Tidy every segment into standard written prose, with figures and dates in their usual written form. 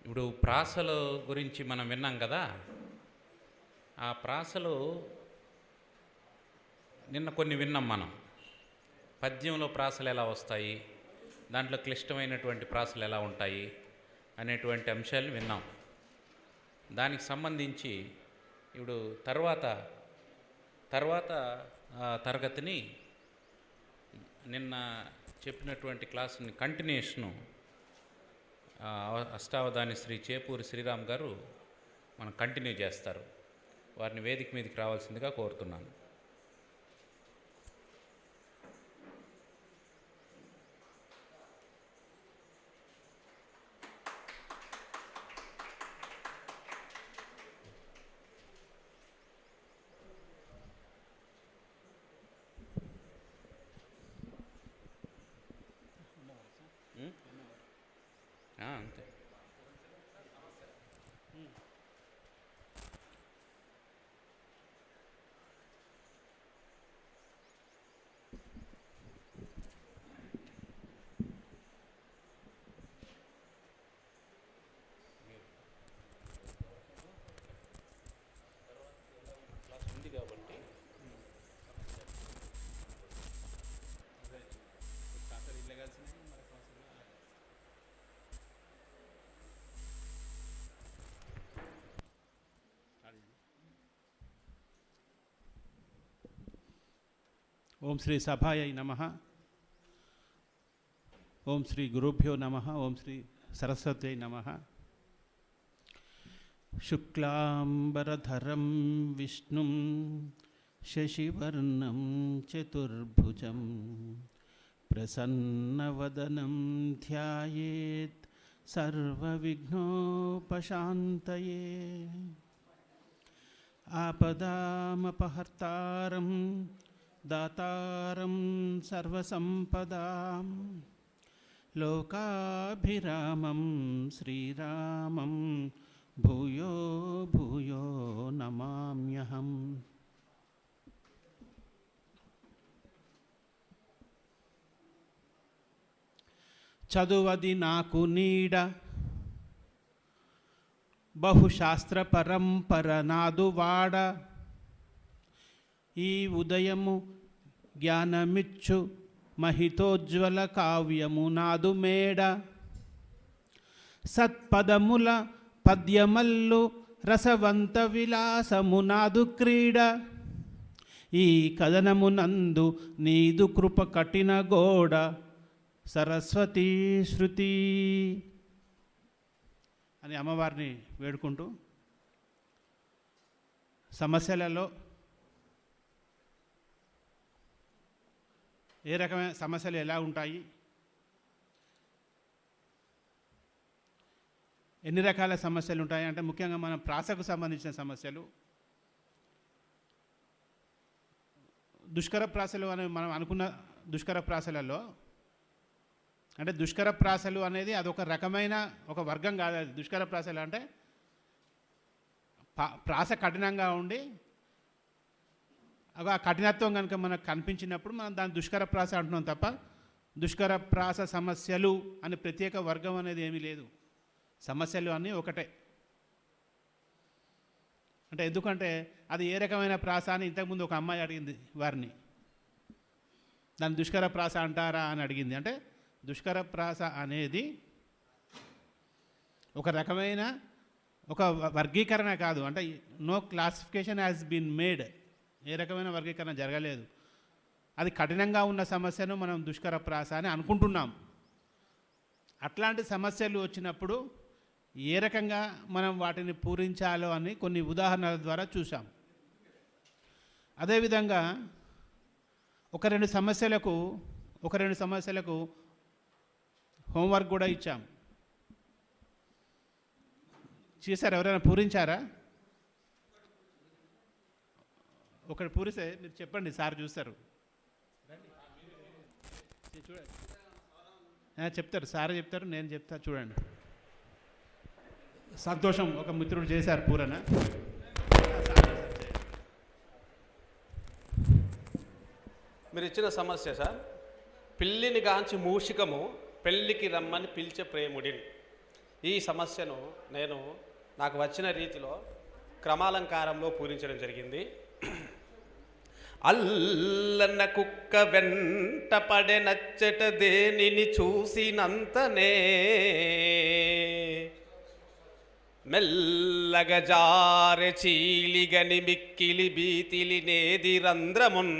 ఇప్పుడు ప్రాసలు గురించి మనం విన్నాం కదా. ఆ ప్రాసలు నిన్న కొన్ని విన్నాం మనం. పద్యంలో ప్రాసలు ఎలా వస్తాయి, దాంట్లో క్లిష్టమైనటువంటి ప్రాసలు ఎలా ఉంటాయి అనేటువంటి అంశాలు విన్నాం. దానికి సంబంధించి ఇప్పుడు తర్వాత తరగతిని నిన్న చెప్పినటువంటి క్లాసుని కంటిన్యూషను అష్టావధాని శ్రీ చేపూరి శ్రీరామ్ గారు మనం కంటిన్యూ చేస్తారు. వారిని వేదిక మీదకి రావాల్సిందిగా కోరుతున్నాను. అంతే. ఉంది కాబట్టి ఓం శ్రీ సభాయై నమః. ఓం శ్రీ గురుభ్యో నమః. ఓం శ్రీ సరస్వత్యై నమః. శుక్లాంబరధరం విష్ణుం శశివర్ణం చతుర్భుజం ప్రసన్నవదనం ధ్యాయేత్ సర్వవిఘ్నోపశాంతయే. ఆపదామపహర్తారం దాతారం సర్వసంపదాం లోకాభిరామం శ్రీరామం భూయో భూయో నమామ్యహం. చదువది నాకు నీడ బహుశాస్త్ర పరంపర నాదువాడ. ఈ ఉదయము జ్ఞానమిచ్చు మహితోజ్వల కావ్యము నాదు మేడ. సత్పదముల పద్యమల్లు రసవంత విలాసము నాదు క్రీడ. ఈ కథనమునందు నీదు కృప కఠిన గోడ సరస్వతీ శృతి అని అమ్మవారిని వేడుకుంటూ సమస్యలలో ఏ రకమైన సమస్యలు ఎలా ఉంటాయి, ఎన్ని రకాల సమస్యలు ఉంటాయి అంటే ముఖ్యంగా మనం ప్రాసకు సంబంధించిన సమస్యలు, దుష్కర ప్రాసలు అని మనం అనుకున్న దుష్కర ప్రాసలలో అంటే దుష్కర ప్రాసలు అనేది అదొక రకమైన ఒక వర్గం కాదు. అది దుష్కర ప్రాసలు అంటే ప్రాస కఠినంగా ఉండి ఆ కఠినత్వం కనుక మనకు కనిపించినప్పుడు మనం దాన్ని దుష్కర ప్రాస అంటున్నాం తప్ప దుష్కర ప్రాస సమస్యలు అని ప్రత్యేక వర్గం అనేది ఏమీ లేదు. సమస్యలు అన్నీ ఒకటే. అంటే ఎందుకంటే అది ఏ రకమైన ప్రాస అని ఇంతకుముందు ఒక అమ్మాయి అడిగింది వారిని. దాన్ని దుష్కర ప్రాస అంటారా అని అడిగింది. అంటే దుష్కర ప్రాస అనేది ఒక రకమైన ఒక వర్గీకరణ కాదు. అంటే no classification has been made. ఏ రకమైన వర్గీకరణ జరగలేదు. అది కఠినంగా ఉన్న సమస్యను మనం దుష్కర ప్రాస అని అనుకుంటున్నాం. అట్లాంటి సమస్యలు వచ్చినప్పుడు ఏ రకంగా మనం వాటిని పూరించాలో అని కొన్ని ఉదాహరణల ద్వారా చూసాం. అదేవిధంగా ఒక రెండు సమస్యలకు హోంవర్క్ కూడా ఇచ్చాం. చేశారు? ఎవరైనా పూరించారా? ఒకటి పూరిస్తే మీరు చెప్పండి, సార్ చూస్తారు. చెప్తారు, సార్ చెప్తారు, నేను చెప్తా. చూడండి. సంతోషం, ఒక మిత్రుడు చేశారు పూరణ. మీరు ఇచ్చిన సమస్య సార్, పిల్లిని గాంచి మూషికము పెళ్ళికి రమ్మని పిలిచే ప్రేముడిని. ఈ సమస్యను నేను నాకు వచ్చిన రీతిలో క్రమాలంకారంలో పూరించడం జరిగింది. అల్లన్న కుక్క వెంట పడే నచ్చట దేనిని చూసినంతనే మెల్లగా జారె చీలిగని మిక్కిలి బీతిలి నేది రంధ్రమున్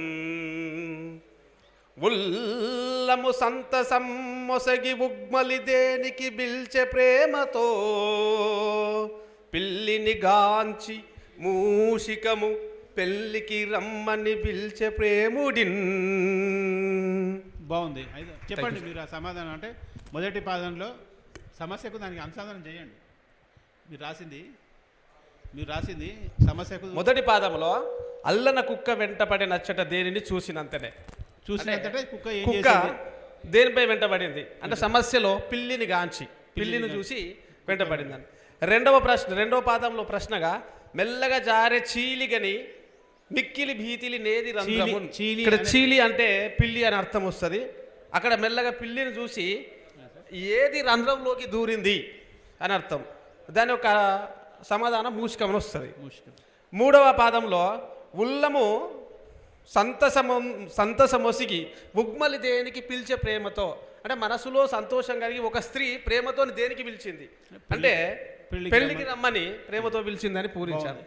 ఉల్లము సంతసం మొసగి ఉగ్మలి దేనికి బిల్చె ప్రేమతో పిల్లిని గాంచి మూషికము పెళ్ళికి రమ్మని పిలిచే ప్రేముడిన్. బాగుంది. అయితే చెప్పండి మీరు ఆ సమాధానం. అంటే మొదటి పాదంలో సమస్యకు దానికి అనుసంధానం చేయండి. మీరు రాసింది సమస్యకు మొదటి పాదంలో అల్లన కుక్క వెంటపడి నచ్చట దేనిని చూసినంతనే. చూసినంతటే కుక్క దేనిపై వెంటబడింది అంటే సమస్యలో పిల్లిని గాంచి పిల్లిని చూసి వెంటబడిందని. రెండవ పాదంలో ప్రశ్నగా మెల్లగా జారే చీలిగని మిక్కిలి భీతిలి నేది రంధ్రము. ఇక్కడ చీలి అంటే పిల్లి అని అర్థం వస్తుంది. అక్కడ మెల్లగా పిల్లిని చూసి ఏది రంధ్రంలోకి దూరింది అని అర్థం. దాని యొక్క సమాధానం మూషికమని వస్తుంది. మూడవ పాదంలో ఉల్లము సంతసమొసిగి ఉగ్మలి దేనికి పిలిచే ప్రేమతో అంటే మనసులో సంతోషం కలిగి ఒక స్త్రీ ప్రేమతో దేనికి పిలిచింది అంటే పెళ్లికి రమ్మని ప్రేమతో పిలిచిందని పూరించారు.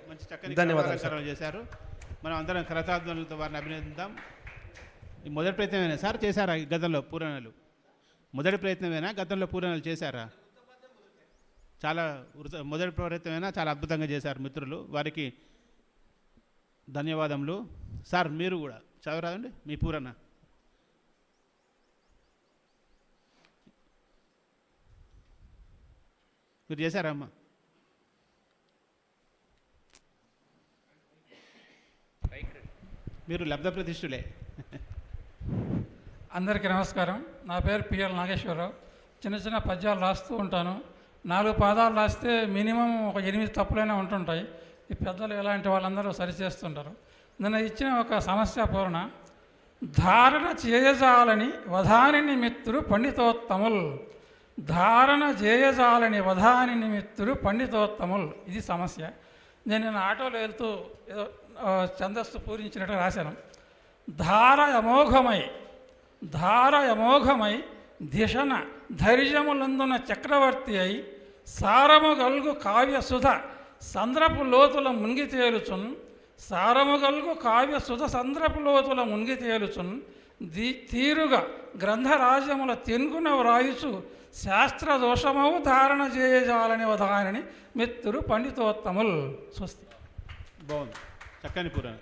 ధన్యవాదాలు చేశారు. మనం అందరం కరతార్థులతో వారిని అభినందిద్దాం. ఈ మొదటి ప్రయత్నమేనా సార్ చేశారా గతంలో పూరణలు? మొదటి ప్రయత్నమేనా గతంలో పూరణలు చేశారా? చాలా మొదటి ప్రయత్నమైనా చాలా అద్భుతంగా చేశారు మిత్రులు. వారికి ధన్యవాదములు. సార్ మీరు కూడా చదవరాదండి మీ పూరణ. మీరు చేశారా అమ్మా? మీరు లబ్ధ ప్రతిష్ఠులే. అందరికీ నమస్కారం. నా పేరు పిఎల్ నాగేశ్వరరావు. చిన్న చిన్న పద్యాలు రాస్తూ ఉంటాను. 4 పాదాలు రాస్తే మినిమం ఒక 8 తప్పులైనా ఉంటుంటాయి. ఈ పెద్దలు ఇలాంటి వాళ్ళందరూ సరిచేస్తుంటారు. నిన్న ఇచ్చిన ఒక సమస్య పూర్ణ ధారణ చేయజాలని వధాని నిమిత్తుడు పండితోత్తముల్. ధారణ చేయజాలని వధాని నిమిత్తుడు పండితోత్తముల్. ఇది సమస్య. నేను ఆటోలో వెళ్తూ ఏదో ఛందస్సు పూరించినట్టు రాశాను. ధార అమోఘమై దిశన ధైర్యములందున చక్రవర్తి అయి సారము గల్గు కావ్యసుధ సంద్రపు లోతుల మునిగి తేలుచున్. సారము గల్గు కావ్యసుధ సంద్రపు లోతుల మునిగి తేలుచున్. తీరుగా గ్రంథరాజ్యముల తెన్గున వ్రాయుచు శాస్త్ర దోషమవు ధారణ చేయజాలని వధానని మిత్తురు పండితోత్తముల్. స్వస్తి. బాగుంది. చక్కని పురాణ.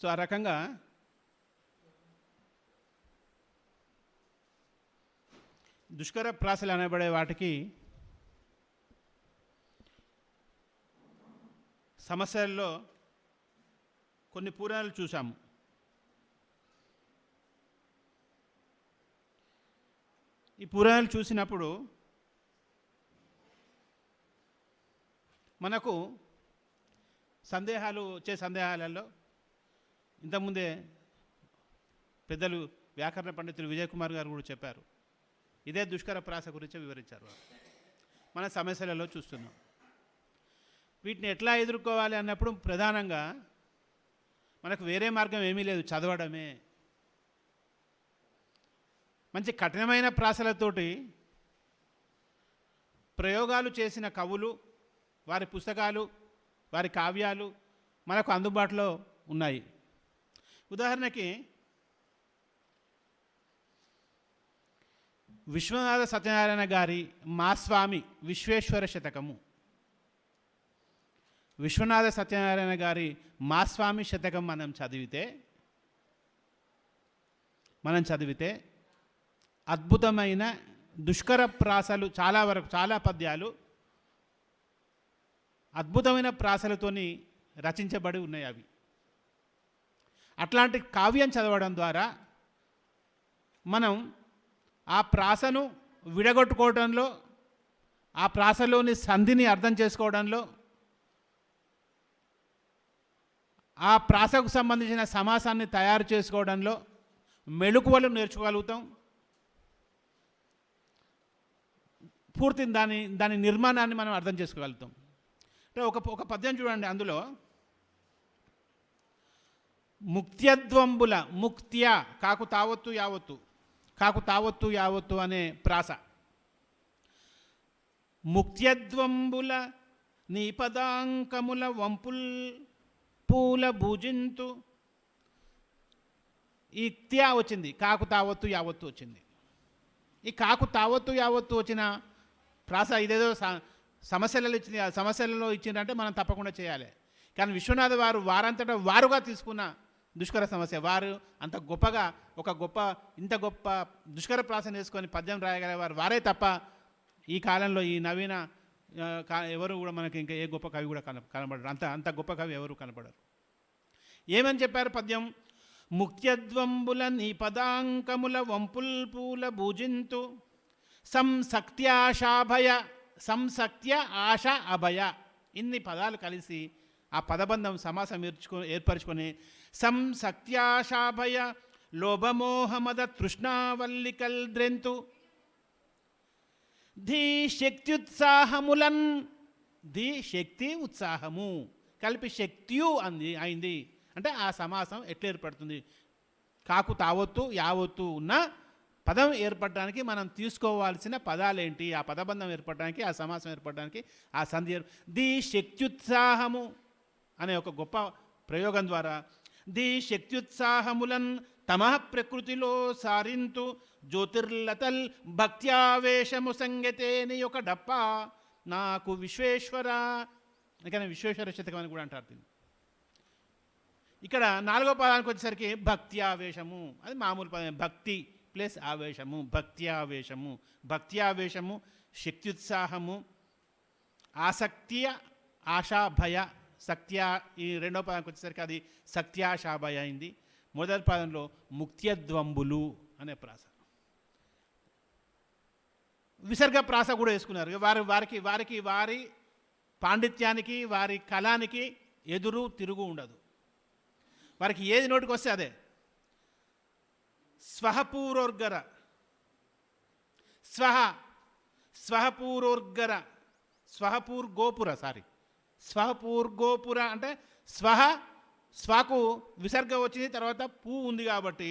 సో ఆ రకంగా దుష్కర ప్రాసలు అనబడే వాటికి సమస్యల్లో కొన్ని పురాణాలు చూసాము. ఈ పురాణాలు చూసినప్పుడు మనకు వచ్చే సందేహాలలో ఇంతకుముందే పెద్దలు వ్యాకరణ పండితులు విజయ్ కుమార్ గారు కూడా చెప్పారు. ఇదే దుష్కర ప్రాస గురించి వివరించారు. మన సమస్యలలో చూస్తున్నాం. వీటిని ఎట్లా ఎదుర్కోవాలి అన్నప్పుడు ప్రధానంగా మనకు వేరే మార్గం ఏమీ లేదు, చదవడమే. మంచి కఠినమైన ప్రాసలతోటి ప్రయోగాలు చేసిన కవులు, వారి పుస్తకాలు, వారి కావ్యాలు మనకు అందుబాటులో ఉన్నాయి. ఉదాహరణకి విశ్వనాథ సత్యనారాయణ గారి మాస్వామి విశ్వేశ్వర శతకము, విశ్వనాథ సత్యనారాయణ గారి మాస్వామి శతకం మనం చదివితే అద్భుతమైన దుష్కర ప్రాసలు చాలా పద్యాలు అద్భుతమైన ప్రాసలతోని రచించబడి ఉన్నాయి. అవి అట్లాంటి కావ్యం చదవడం ద్వారా మనం ఆ ప్రాసను విడగొట్టుకోవడంలో, ఆ ప్రాసలోని సంధిని అర్థం చేసుకోవడంలో, ఆ ప్రాసకు సంబంధించిన సమాసాన్ని తయారు చేసుకోవడంలో మెళుకువలు నేర్చుకోగలుగుతాం, పూర్తి దాని నిర్మాణాన్ని మనం అర్థం చేసుకోగలుగుతాం. అంటే ఒక పద్యం చూడండి, అందులో ముక్త్యద్వంబుల ముక్త్య కాకు తావత్తు యావత్తు, కాకు తావత్తు యావత్తు అనే ప్రాస. ముక్త్యద్వంబుల నీ పదాంకముల వంపుల్ పూల భుజింతు, ఈ త్యా వచ్చింది, కాకు తావత్తు యావత్తు వచ్చింది. ఈ కాకు తావత్తు యావత్తు వచ్చిన ప్రాస ఇదేదో సమస్యలలో ఇచ్చింది, ఆ సమస్యలలో ఇచ్చిందంటే మనం తప్పకుండా చేయాలి. కానీ విశ్వనాథ వారు వారంతటా వారుగా తీసుకున్న దుష్కర సమస్య, వారు అంత గొప్పగా ఇంత గొప్ప దుష్కర ప్రాసను వేసుకొని పద్యం రాయగలిగేవారు వారే తప్ప ఈ కాలంలో ఈ నవీన ఎవరు కూడా మనకి ఇంకా ఏ గొప్ప కవి కూడా కనబడరు. అంత గొప్ప కవి ఎవరు కనబడరు. ఏమని చెప్పారు పద్యం? ముఖ్యద్వంబుల నీ పదాంకముల వంపుల్ పూల భుజింతు సంసక్త్యాశాభయ, సంసక్త్య ఆశ అభయ, ఇన్ని పదాలు కలిసి ఆ పదబంధం సమాసం ఏర్పరచుకొని సంసక్త్యాశాభయ లోభమోహమద తృష్ణావల్లికల్ ద్రెంతు ధీ శక్త్యుత్సాహములన్, ధీ శక్తి ఉత్సాహము కలిపి శక్తియు అయింది. అంటే ఆ సమాసం ఎట్లా ఏర్పడుతుంది? కాకు తావత్తు యావత్తు ఉన్న పదం ఏర్పడడానికి మనం తీసుకోవాల్సిన పదాలేంటి? ఆ పదబంధం ఏర్పడడానికి, ఆ సమాసం ఏర్పడడానికి ఆ సంధి ది శక్త్యుత్సాహము అనే ఒక గొప్ప ప్రయోగం ద్వారా ది శక్త్యుత్సాహములన్ తమః ప్రకృతిలో సారింతు జ్యోతిర్లతల్ భక్త్యావేశము సంగతేని ఒక డప్ప నాకు విశ్వేశ్వర, ఇక్కడ విశ్వేశ్వర శతకం అని కూడా అంటారు. ఇక్కడ 4వ పదానికి వచ్చేసరికి భక్త్యావేశము, అది మామూలు పదం. భక్తి ప్లస్ ఆవేశము, భక్త్యావేశము. భక్త్యావేశము, శక్త్యుత్సాహము, ఆసక్త్య ఆశాభయ, సక్త్య. ఈ 2వ పదానికి వచ్చేసరికి అది సక్త్యాశాభయ అయింది. మొదటి పదంలో ముక్త్యద్వంబులు అనే ప్రాస, విసర్గ ప్రాస కూడా వేసుకున్నారు. వారి పాండిత్యానికి, వారి కళానికి ఎదురు తిరుగు ఉండదు. వారికి ఏది నోటికి వస్తే అదే. స్వహపూరోర్గర, స్వహపూరోర్గర, స్వహపూర్గోపుర అంటే స్వాకు విసర్గ వచ్చింది, తర్వాత పూ ఉంది కాబట్టి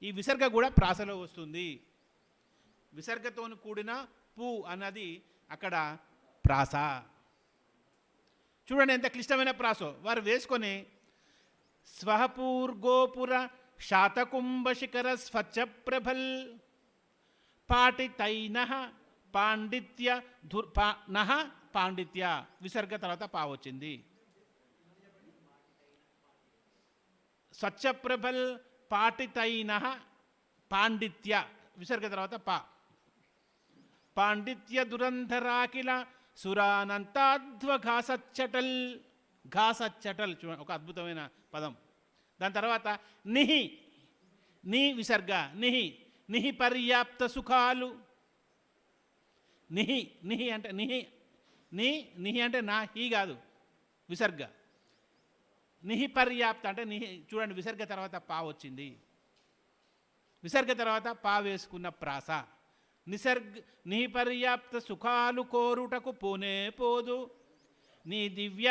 ఈ విసర్గ కూడా ప్రాసలో వస్తుంది. విసర్గతో కూడిన పూ అన్నది అక్కడ ప్రాస. చూడండి ఎంత క్లిష్టమైన ప్రాసో వారు వేసుకొని స్వహపూర్గోపుర శాతకుంభశిఖర స్వచ్ఛప్రభల్ పాటితైనః పాండిత్య నః పాండిత్య, విసర్గ తర్వాత పా వచ్చింది. స్వచ్ఛప్రభల్ పాటితైనః పాండిత్య, విసర్గ తర్వాత పా. పాండిత్య దురంధరాకిల సురానంతాధ్వఘాసచ్చటల్, ఘాసచ్చటల్ చూడండి ఒక అద్భుతమైన పదం. దాని తర్వాత నిహి, నీ విసర్గ, నిహి పర్యాప్త సుఖాలు. నిహి అంటే నిహి అంటే నా హీ కాదు, విసర్గ. నిహి పర్యాప్త అంటే నిహి, చూడండి విసర్గ తర్వాత పా వచ్చింది. విసర్గ తర్వాత పా వేసుకున్న ప్రాస. నిహి పర్యాప్త సుఖాలు కోరుటకు పోనే పోదు నీ దివ్య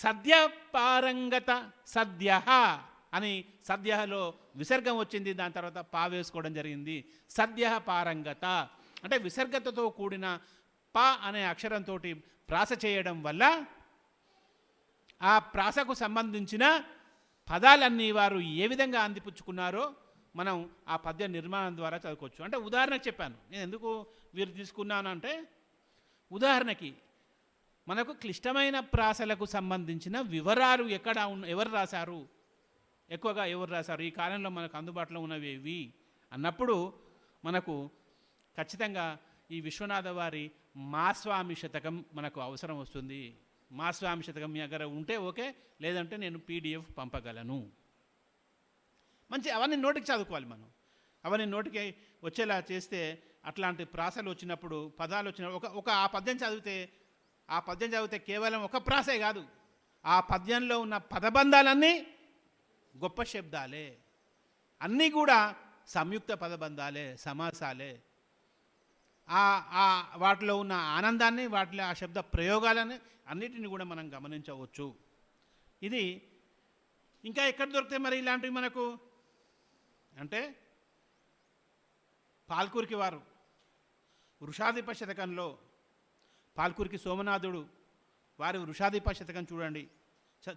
సద్య పారంగత, సద్య అని సద్యలో విసర్గం వచ్చింది, దాని తర్వాత పా వేసుకోవడం జరిగింది. సద్య పారంగత అంటే విసర్గతతో కూడిన పా అనే అక్షరంతో ప్రాస చేయడం వల్ల ఆ ప్రాసకు సంబంధించిన పదాలన్నీ వారు ఏ విధంగా అందిపుచ్చుకున్నారో మనం ఆ పద్య నిర్మాణం ద్వారా చదువుకోవచ్చు. అంటే ఉదాహరణకు చెప్పాను నేను, ఎందుకు వీరు తీసుకున్నాను అంటే ఉదాహరణకి మనకు క్లిష్టమైన ప్రాసలకు సంబంధించిన వివరాలు ఎవరు రాశారు, ఎక్కువగా ఎవరు రాశారు, ఈ కాలంలో మనకు అందుబాటులో ఉన్నవి ఇవి అన్నప్పుడు మనకు ఖచ్చితంగా ఈ విశ్వనాథ వారి మాస్వామి శతకం మనకు అవసరం వస్తుంది. మాస్వామి శతకం మీ దగ్గర ఉంటే ఓకే, లేదంటే నేను PDF పంపగలను. మంచి అవన్నీ నోటికి చదువుకోవాలి మనం. అవన్నీ నోటికి వచ్చేలా చేస్తే అట్లాంటి ప్రాసలు వచ్చినప్పుడు, పదాలు వచ్చినప్పుడు ఒక ఆ పద్యం చదివితే కేవలం ఒక ప్రాసే కాదు, ఆ పద్యంలో ఉన్న పదబంధాలన్నీ గొప్ప శబ్దాలే. అన్నీ కూడా సంయుక్త పదబంధాలే, సమాసాలే. వాటిలో ఉన్న ఆనందాన్ని, వాటిలో ఆ శబ్ద ప్రయోగాలని అన్నిటిని కూడా మనం గమనించవచ్చు. ఇది ఇంకా ఎక్కడ దొరుకుతాయి మరి ఇలాంటివి మనకు అంటే, పాల్కురికి వారు వృషాధిప శతకంలో పాల్కురికి సోమనాథుడు వారి వృషాధిప శతకం చూడండి,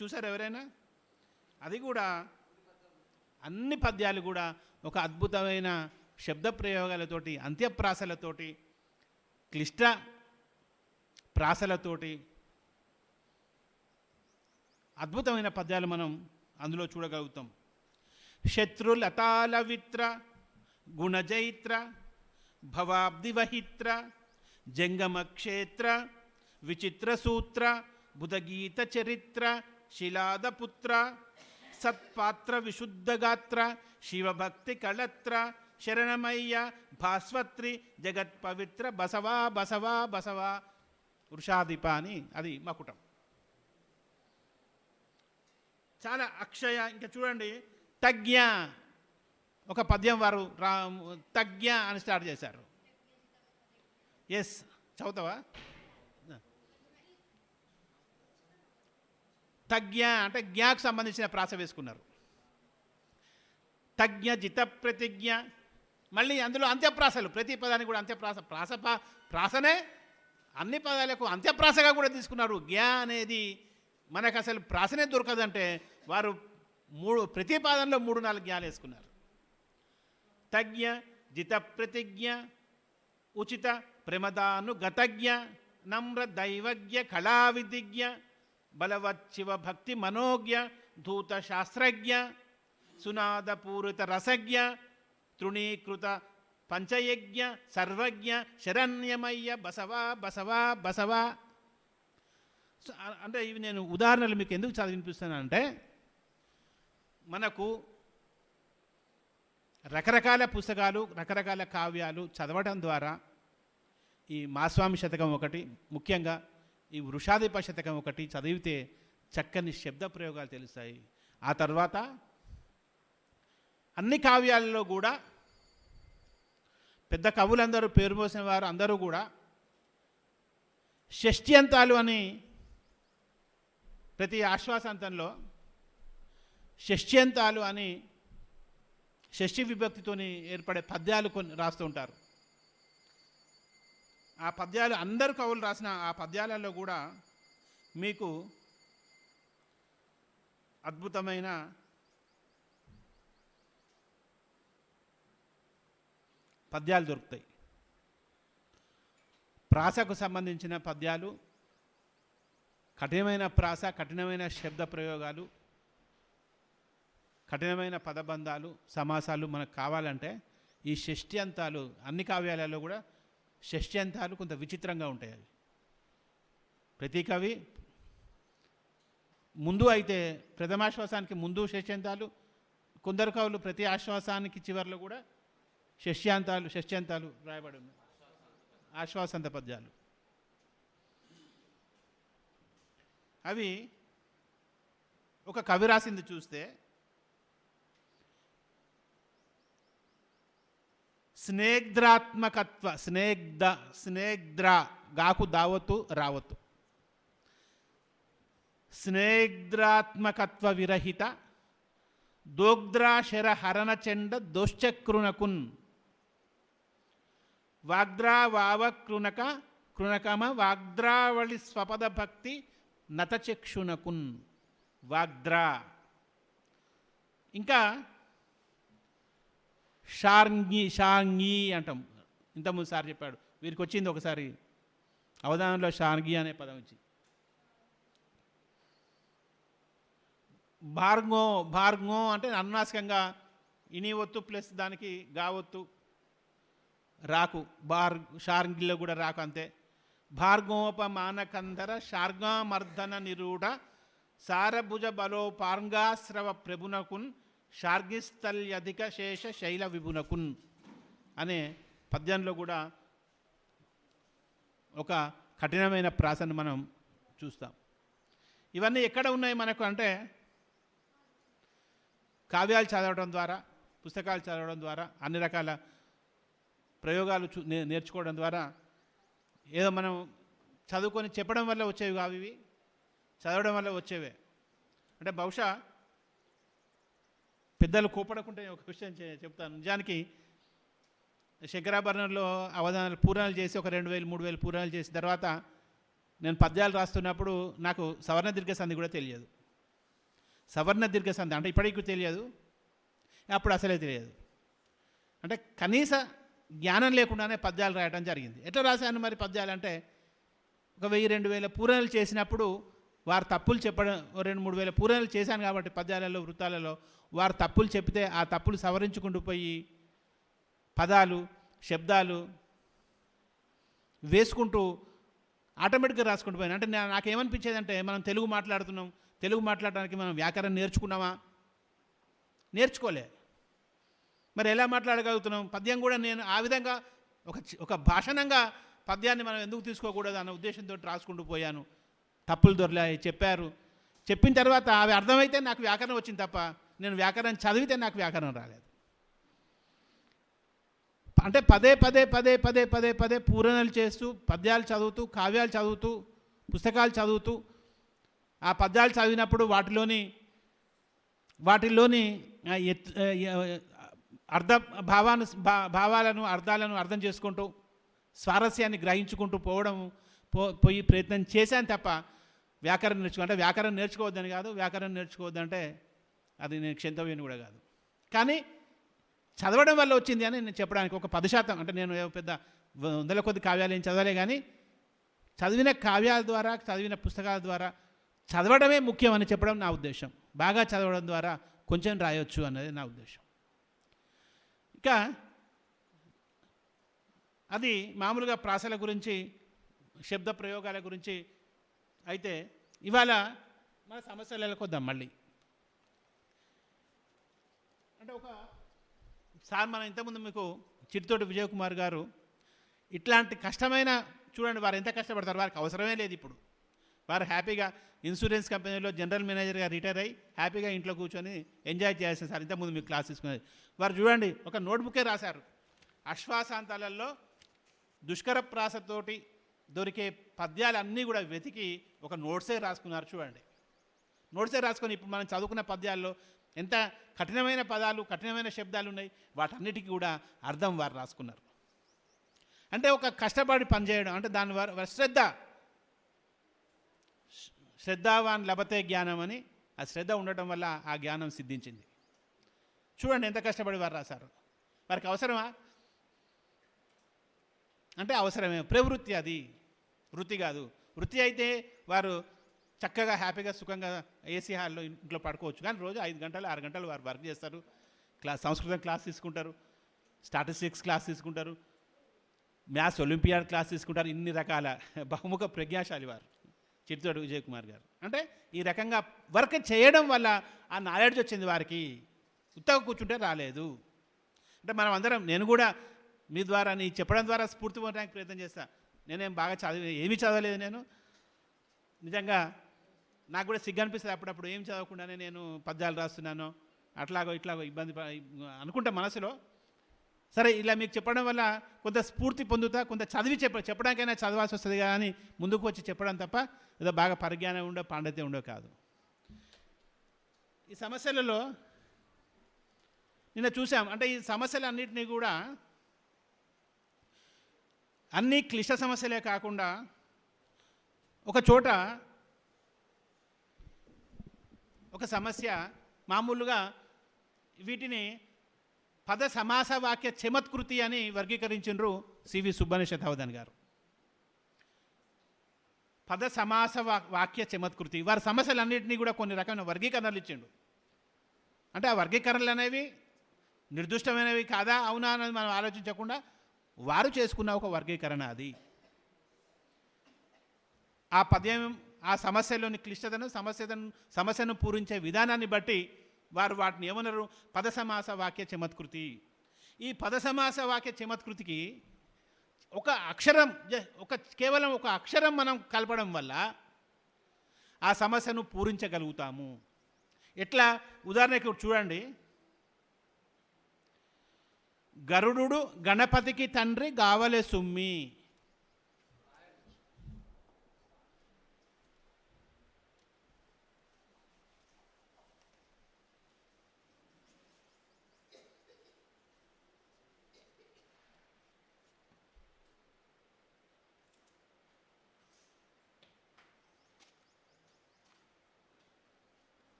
చూసారు ఎవరైనా? అది కూడా అన్ని పద్యాలు కూడా ఒక అద్భుతమైన శబ్ద ప్రయోగాలతోటి, అంత్యప్రాసలతోటి, క్లిష్ట ప్రాసలతోటి అద్భుతమైన పద్యాలు మనం అందులో చూడగలుగుతాం. శత్రులతాల విత్ర గుణజైత్ర భవాబ్దివహిత్ర జంగమక్షేత్ర విచిత్ర సూత్ర బుధగీత చరిత్ర శిలాదపుత్ర సత్పాత్ర విశుద్ధగాత్ర శివభక్తి కళత్ర శరణమయ్య భాస్వత్రి జగత్పవిత్ర బసవా బసవా బసవా వృషాధిప అని అది మకుటం. చాలా అక్షయ. ఇంకా చూడండి, తజ్ఞ ఒక పద్యం వారు తజ్ఞ అని స్టార్ట్ చేశారు. ఎస్, చదువుతావా? తజ్ఞ అంటే జ్ఞాకు సంబంధించిన ప్రాస వేసుకున్నారు. తజ్ఞ జిత ప్రతిజ్ఞ, మళ్ళీ అందులో అంత్యప్రాసలు, ప్రతి పదానికి కూడా అంత్యప్రాస, ప్రాసనే అన్ని పదాలకు అంత్యప్రాసగా కూడా తీసుకున్నారు. జ్ఞ అనేది మనకు అసలు ప్రాసనే దొరకదంటే వారు ప్రతి పాదంలో 3-4 జ్ఞాలు వేసుకున్నారు. తజ్ఞ జిత ప్రతిజ్ఞ ఉచిత ప్రమదాను గతజ్ఞ నమ్ర దైవజ్ఞ కళావిధిజ్ఞ బలవచ్చివ భక్తి మనోజ్ఞ ధూత శాస్త్రజ్ఞ సునాదపూరిత రసజ్ఞ తృణీకృత పంచయజ్ఞ సర్వజ్ఞ శరణ్యమయ్య బసవా బసవా బసవా. అంటే ఇవి నేను ఉదాహరణలు మీకు ఎందుకు చదివినిపిస్తానంటే, మనకు రకరకాల పుస్తకాలు, రకరకాల కావ్యాలు చదవటం ద్వారా ఈ మాస్వామి శతకం ఒకటి, ముఖ్యంగా ఈ వృషాధిప శతకం ఒకటి చదివితే చక్కని శబ్ద ప్రయోగాలు తెలుస్తాయి. ఆ తర్వాత అన్ని కావ్యాలలో కూడా పెద్ద కవులందరూ, పేరు మోసిన వారు అందరూ కూడా షష్ఠ్యంతాలు అని ప్రతి ఆశ్వాసాంతంలో షష్ఠ్యంతాలు అని షష్ఠి విభక్తితోని ఏర్పడే పద్యాలు కొన్ని రాస్తూ ఉంటారు. ఆ పద్యాలు అందరు కవులు రాసిన ఆ పద్యాలలో కూడా మీకు అద్భుతమైన పద్యాలు దొరుకుతాయి. ప్రాసకు సంబంధించిన పద్యాలు, కఠినమైన ప్రాస, కఠినమైన శబ్ద ప్రయోగాలు, కఠినమైన పదబంధాలు, సమాసాలు మనకు కావాలంటే ఈ షష్ఠ్యంతాలు, అన్ని కావ్యాలలో కూడా షష్ఠ్యంతాలు కొంత విచిత్రంగా ఉంటాయి. అవి ప్రతి కవి ముందు అయితే ప్రథమాశ్వాసానికి ముందు షష్ఠ్యంతాలు, కొందరు కవులు ప్రతి ఆశ్వాసానికి చివరిలో కూడా షష్ఠ్యంతాలు రాయబడి ఉన్నాయి. ఆశ్వాసంత పద్యాలు అవి ఒక కవి రాసింది చూస్తే, స్నేగ్ధ్రాత్మకత్వ, స్నేగ్ధ్ర గాకు దావతు రావతు, స్నేగ్ధ్రాత్మకత్వ విరహిత దోగ్ధ్రాశర హరణ చెండ దోశ్చక్రునకున్ వాగ్ద్రా వావ కృణకమ వాగ్ద్రావళి స్వపద భక్తి నతచక్షునకున్ వాగ్ద్రా. ఇంకా షార్ంగి అంటాం. ఇంతకుముందు సార్ చెప్పాడు, వీరికి వచ్చింది ఒకసారి అవధానంలో షార్ంగి అనే పదం వచ్చి. భార్గో అంటే అనునాసికంగా ఇని ఒత్తు ప్లస్ దానికి గావొత్తు రాకు, షార్ంగిలో కూడా రాకు అంతే. భార్గోపమానకంధర శార్గామర్ధన నిరూఢ సారభుజ బలోపార్గాశ్రవ ప్రభునకున్ శార్గిస్థల్యధిక శేష శైల విభునకున్ అనే పద్యంలో కూడా ఒక కఠినమైన ప్రాసను మనం చూస్తాం. ఇవన్నీ ఎక్కడ ఉన్నాయి మనకు అంటే, కావ్యాలు చదవడం ద్వారా, పుస్తకాలు చదవడం ద్వారా, అన్ని రకాల ప్రయోగాలు నేర్చుకోవడం ద్వారా ఏదో మనం చదువుకొని చెప్పడం వల్ల వచ్చేవి కావు, ఇవి చదవడం వల్ల వచ్చేవే. అంటే బహుశా పెద్దలు కోపడకుంటే ఒక విషయం చెప్తాను. నిజానికి శంకరాభరణంలో అవధానాలు పూరణాలు చేసి ఒక 2000-3000 పూరణాలు చేసిన తర్వాత నేను పద్యాలు రాస్తున్నప్పుడు నాకు సవర్ణ దీర్ఘ సంధి కూడా తెలియదు. సవర్ణ దీర్ఘ సంధి అంటే ఇప్పటికీ తెలియదు, అప్పుడు అసలే తెలియదు. అంటే కనీస జ్ఞానం లేకుండానే పద్యాలు రాయడం జరిగింది. ఎట్లా రాశాను మరి పద్యాలు అంటే, ఒక 1000-2000 పూరణాలు చేసినప్పుడు వారు తప్పులు చెప్పడం, 2-3 వేల పూరణాలు చేశాను కాబట్టి పద్యాలలో వృత్తాలలో వారు తప్పులు చెప్తే ఆ తప్పులు సవరించుకుంటూ పోయి పదాలు శబ్దాలు వేసుకుంటూ ఆటోమేటిక్గా రాసుకుంటూ పోయాను. అంటే నాకేమనిపించేది అంటే, మనం తెలుగు మాట్లాడుతున్నాం, తెలుగు మాట్లాడడానికి మనం వ్యాకరణం నేర్చుకున్నామా? నేర్చుకోలే. మరి ఎలా మాట్లాడగలుగుతున్నాం? పద్యం కూడా నేను ఆ విధంగా ఒక భాషణంగా పద్యాన్ని మనం ఎందుకు తీసుకోకూడదు అన్న ఉద్దేశంతో రాసుకుంటూ పోయాను. తప్పులు దొరలాయి, చెప్పారు. చెప్పిన తర్వాత అవి అర్థమైతే నాకు వ్యాకరణం వచ్చింది తప్ప నేను వ్యాకరణం చదివితే నాకు వ్యాకరణం రాలేదు. అంటే పదే పదే పదే పదే పదే పదే పూరణలు చేస్తూ, పద్యాలు చదువుతూ, కావ్యాలు చదువుతూ, పుస్తకాలు చదువుతూ, ఆ పద్యాలు చదివినప్పుడు వాటిల్లోని భావాలను అర్థాలను అర్థం చేసుకుంటూ స్వారస్యాన్ని గ్రహించుకుంటూ పోయి ప్రయత్నం చేశాను తప్ప వ్యాకరణం అంటే వ్యాకరణం నేర్చుకోవద్దని కాదు. వ్యాకరణం నేర్చుకోవద్దంటే అది నేను క్షంతవ్యని కూడా కాదు. కానీ చదవడం వల్ల వచ్చింది అని నేను చెప్పడానికి ఒక 10%. అంటే నేను పెద్ద 100 కొద్ది కావ్యాలు ఏం చదవలే, కానీ చదివిన కావ్యాల ద్వారా, చదివిన పుస్తకాల ద్వారా చదవడమే ముఖ్యం అని చెప్పడం నా ఉద్దేశం. బాగా చదవడం ద్వారా కొంచెం రాయొచ్చు అన్నది నా ఉద్దేశం. ఇక అది మామూలుగా ప్రాసల గురించి, శబ్ద ప్రయోగాల గురించి. అయితే ఇవాళ మన సమస్యలకు వద్దాం మళ్ళీ. అంటే మనం ఇంతకుముందు మీకు చిట్టితోటి విజయ్ కుమార్ గారు ఇట్లాంటి కష్టమైన, చూడండి వారు ఎంత కష్టపడతారు, వారికి అవసరమే లేదు. ఇప్పుడు వారు హ్యాపీగా ఇన్సూరెన్స్ కంపెనీలో జనరల్ మేనేజర్గా రిటైర్ అయ్యి హ్యాపీగా ఇంట్లో కూర్చొని ఎంజాయ్ చేయాల్సింది. సార్ ఇంతకుముందు మీకు క్లాస్ తీసుకునేది వారు చూడండి, ఒక నోట్బుకే రాశారు. అశ్వాసాంతాలలో దుష్కర ప్రాసతోటి దొరికే పద్యాలన్నీ కూడా వెతికి ఒక నోట్సే రాసుకున్నారు. చూడండి, నోట్సే రాసుకొని ఇప్పుడు మనం చదువుకున్న పద్యాల్లో ఎంత కఠినమైన పదాలు, కఠినమైన శబ్దాలు ఉన్నాయి, వాటన్నిటికీ కూడా అర్థం వారు రాసుకున్నారు. అంటే ఒక కష్టపడి పనిచేయడం, అంటే దాని శ్రద్ధావాన్ లభతే జ్ఞానం అని, ఆ శ్రద్ధ ఉండటం వల్ల ఆ జ్ఞానం సిద్ధించింది. చూడండి ఎంత కష్టపడి వారు రాశారు. వారికి అవసరమా అంటే అవసరమే. ప్రవృత్తి, అది వృత్తి కాదు. వృత్తి అయితే వారు చక్కగా హ్యాపీగా సుఖంగా ఏసీ హాల్లో ఇంట్లో పడుకోవచ్చు. కానీ రోజు 5 గంటలు 6 గంటలు వారు వర్క్ చేస్తారు. సంస్కృతం క్లాస్ తీసుకుంటారు, స్టాటిస్టిక్స్ క్లాస్ తీసుకుంటారు, మ్యాథ్స్ ఒలింపియాడ్ క్లాస్ తీసుకుంటారు. ఇన్ని రకాల బహుముఖ ప్రజ్ఞాశాలి వారు చిట్టితోటి విజయ్ కుమార్ గారు. అంటే ఈ రకంగా వర్క్ చేయడం వల్ల ఆ నాలెడ్జ్ వచ్చింది వారికి. ఉత్తగా కూర్చుంటే రాలేదు. అంటే మనం అందరం, నేను కూడా మీ ద్వారా నీ చెప్పడం ద్వారా స్ఫూర్తి పొందడానికి ప్రయత్నం చేస్తాను. నేనేం బాగా ఏమీ చదవలేదు. నేను నిజంగా నాకు కూడా సిగ్గు అనిపిస్తుంది అప్పుడప్పుడు, ఏం చదవకుండానే నేను పద్యాలు రాస్తున్నాను, అట్లాగో ఇట్లాగో ఇబ్బంది అనుకుంటా మనసులో. సరే, ఇలా మీకు చెప్పడం వల్ల కొంత స్ఫూర్తి పొందుతా, కొంత చదివి చెప్పడానికైనా చదవాల్సి వస్తుంది కానీ ముందుకు వచ్చి చెప్పడం తప్ప ఏదో బాగా పరిజ్ఞానం ఉండో పాండిత్యం ఉండో కాదు. ఈ సమస్యలలో నిన్న చూసాం. అంటే ఈ సమస్యలన్నింటినీ కూడా అన్నీ క్లిష్ట సమస్యలే కాకుండా ఒక చోట ఒక సమస్య మామూలుగా వీటిని పద సమాస వాక్య చమత్కృతి అని వర్గీకరించిండ్రు సివి సుబ్బన్న శతావధాని గారు. పద సమాస వాక్య చమత్కృతి. వారి సమస్యలన్నింటినీ కూడా కొన్ని రకమైన వర్గీకరణలు ఇచ్చిండు. అంటే ఆ వర్గీకరణలు అనేవి నిర్దిష్టమైనవి కాదా అవునా అనేది మనం ఆలోచించకుండా వారు చేసుకున్న ఒక వర్గీకరణ అది. ఆ పద్యం, ఆ సమస్యలోని క్లిష్టతను, సమస్యను పూరించే విధానాన్ని బట్టి వారు వాటిని ఏమన్నారు? పద సమాస వాక్య చమత్కృతి. ఈ పద సమాస వాక్య చమత్కృతికి ఒక అక్షరం, కేవలం ఒక అక్షరం మనం కలపడం వల్ల ఆ సమస్యను పూరించగలుగుతాము. ఎట్లా? ఉదాహరణకి చూడండి, గరుడు గణపతికి తండ్రి గావలె సుమ్మి.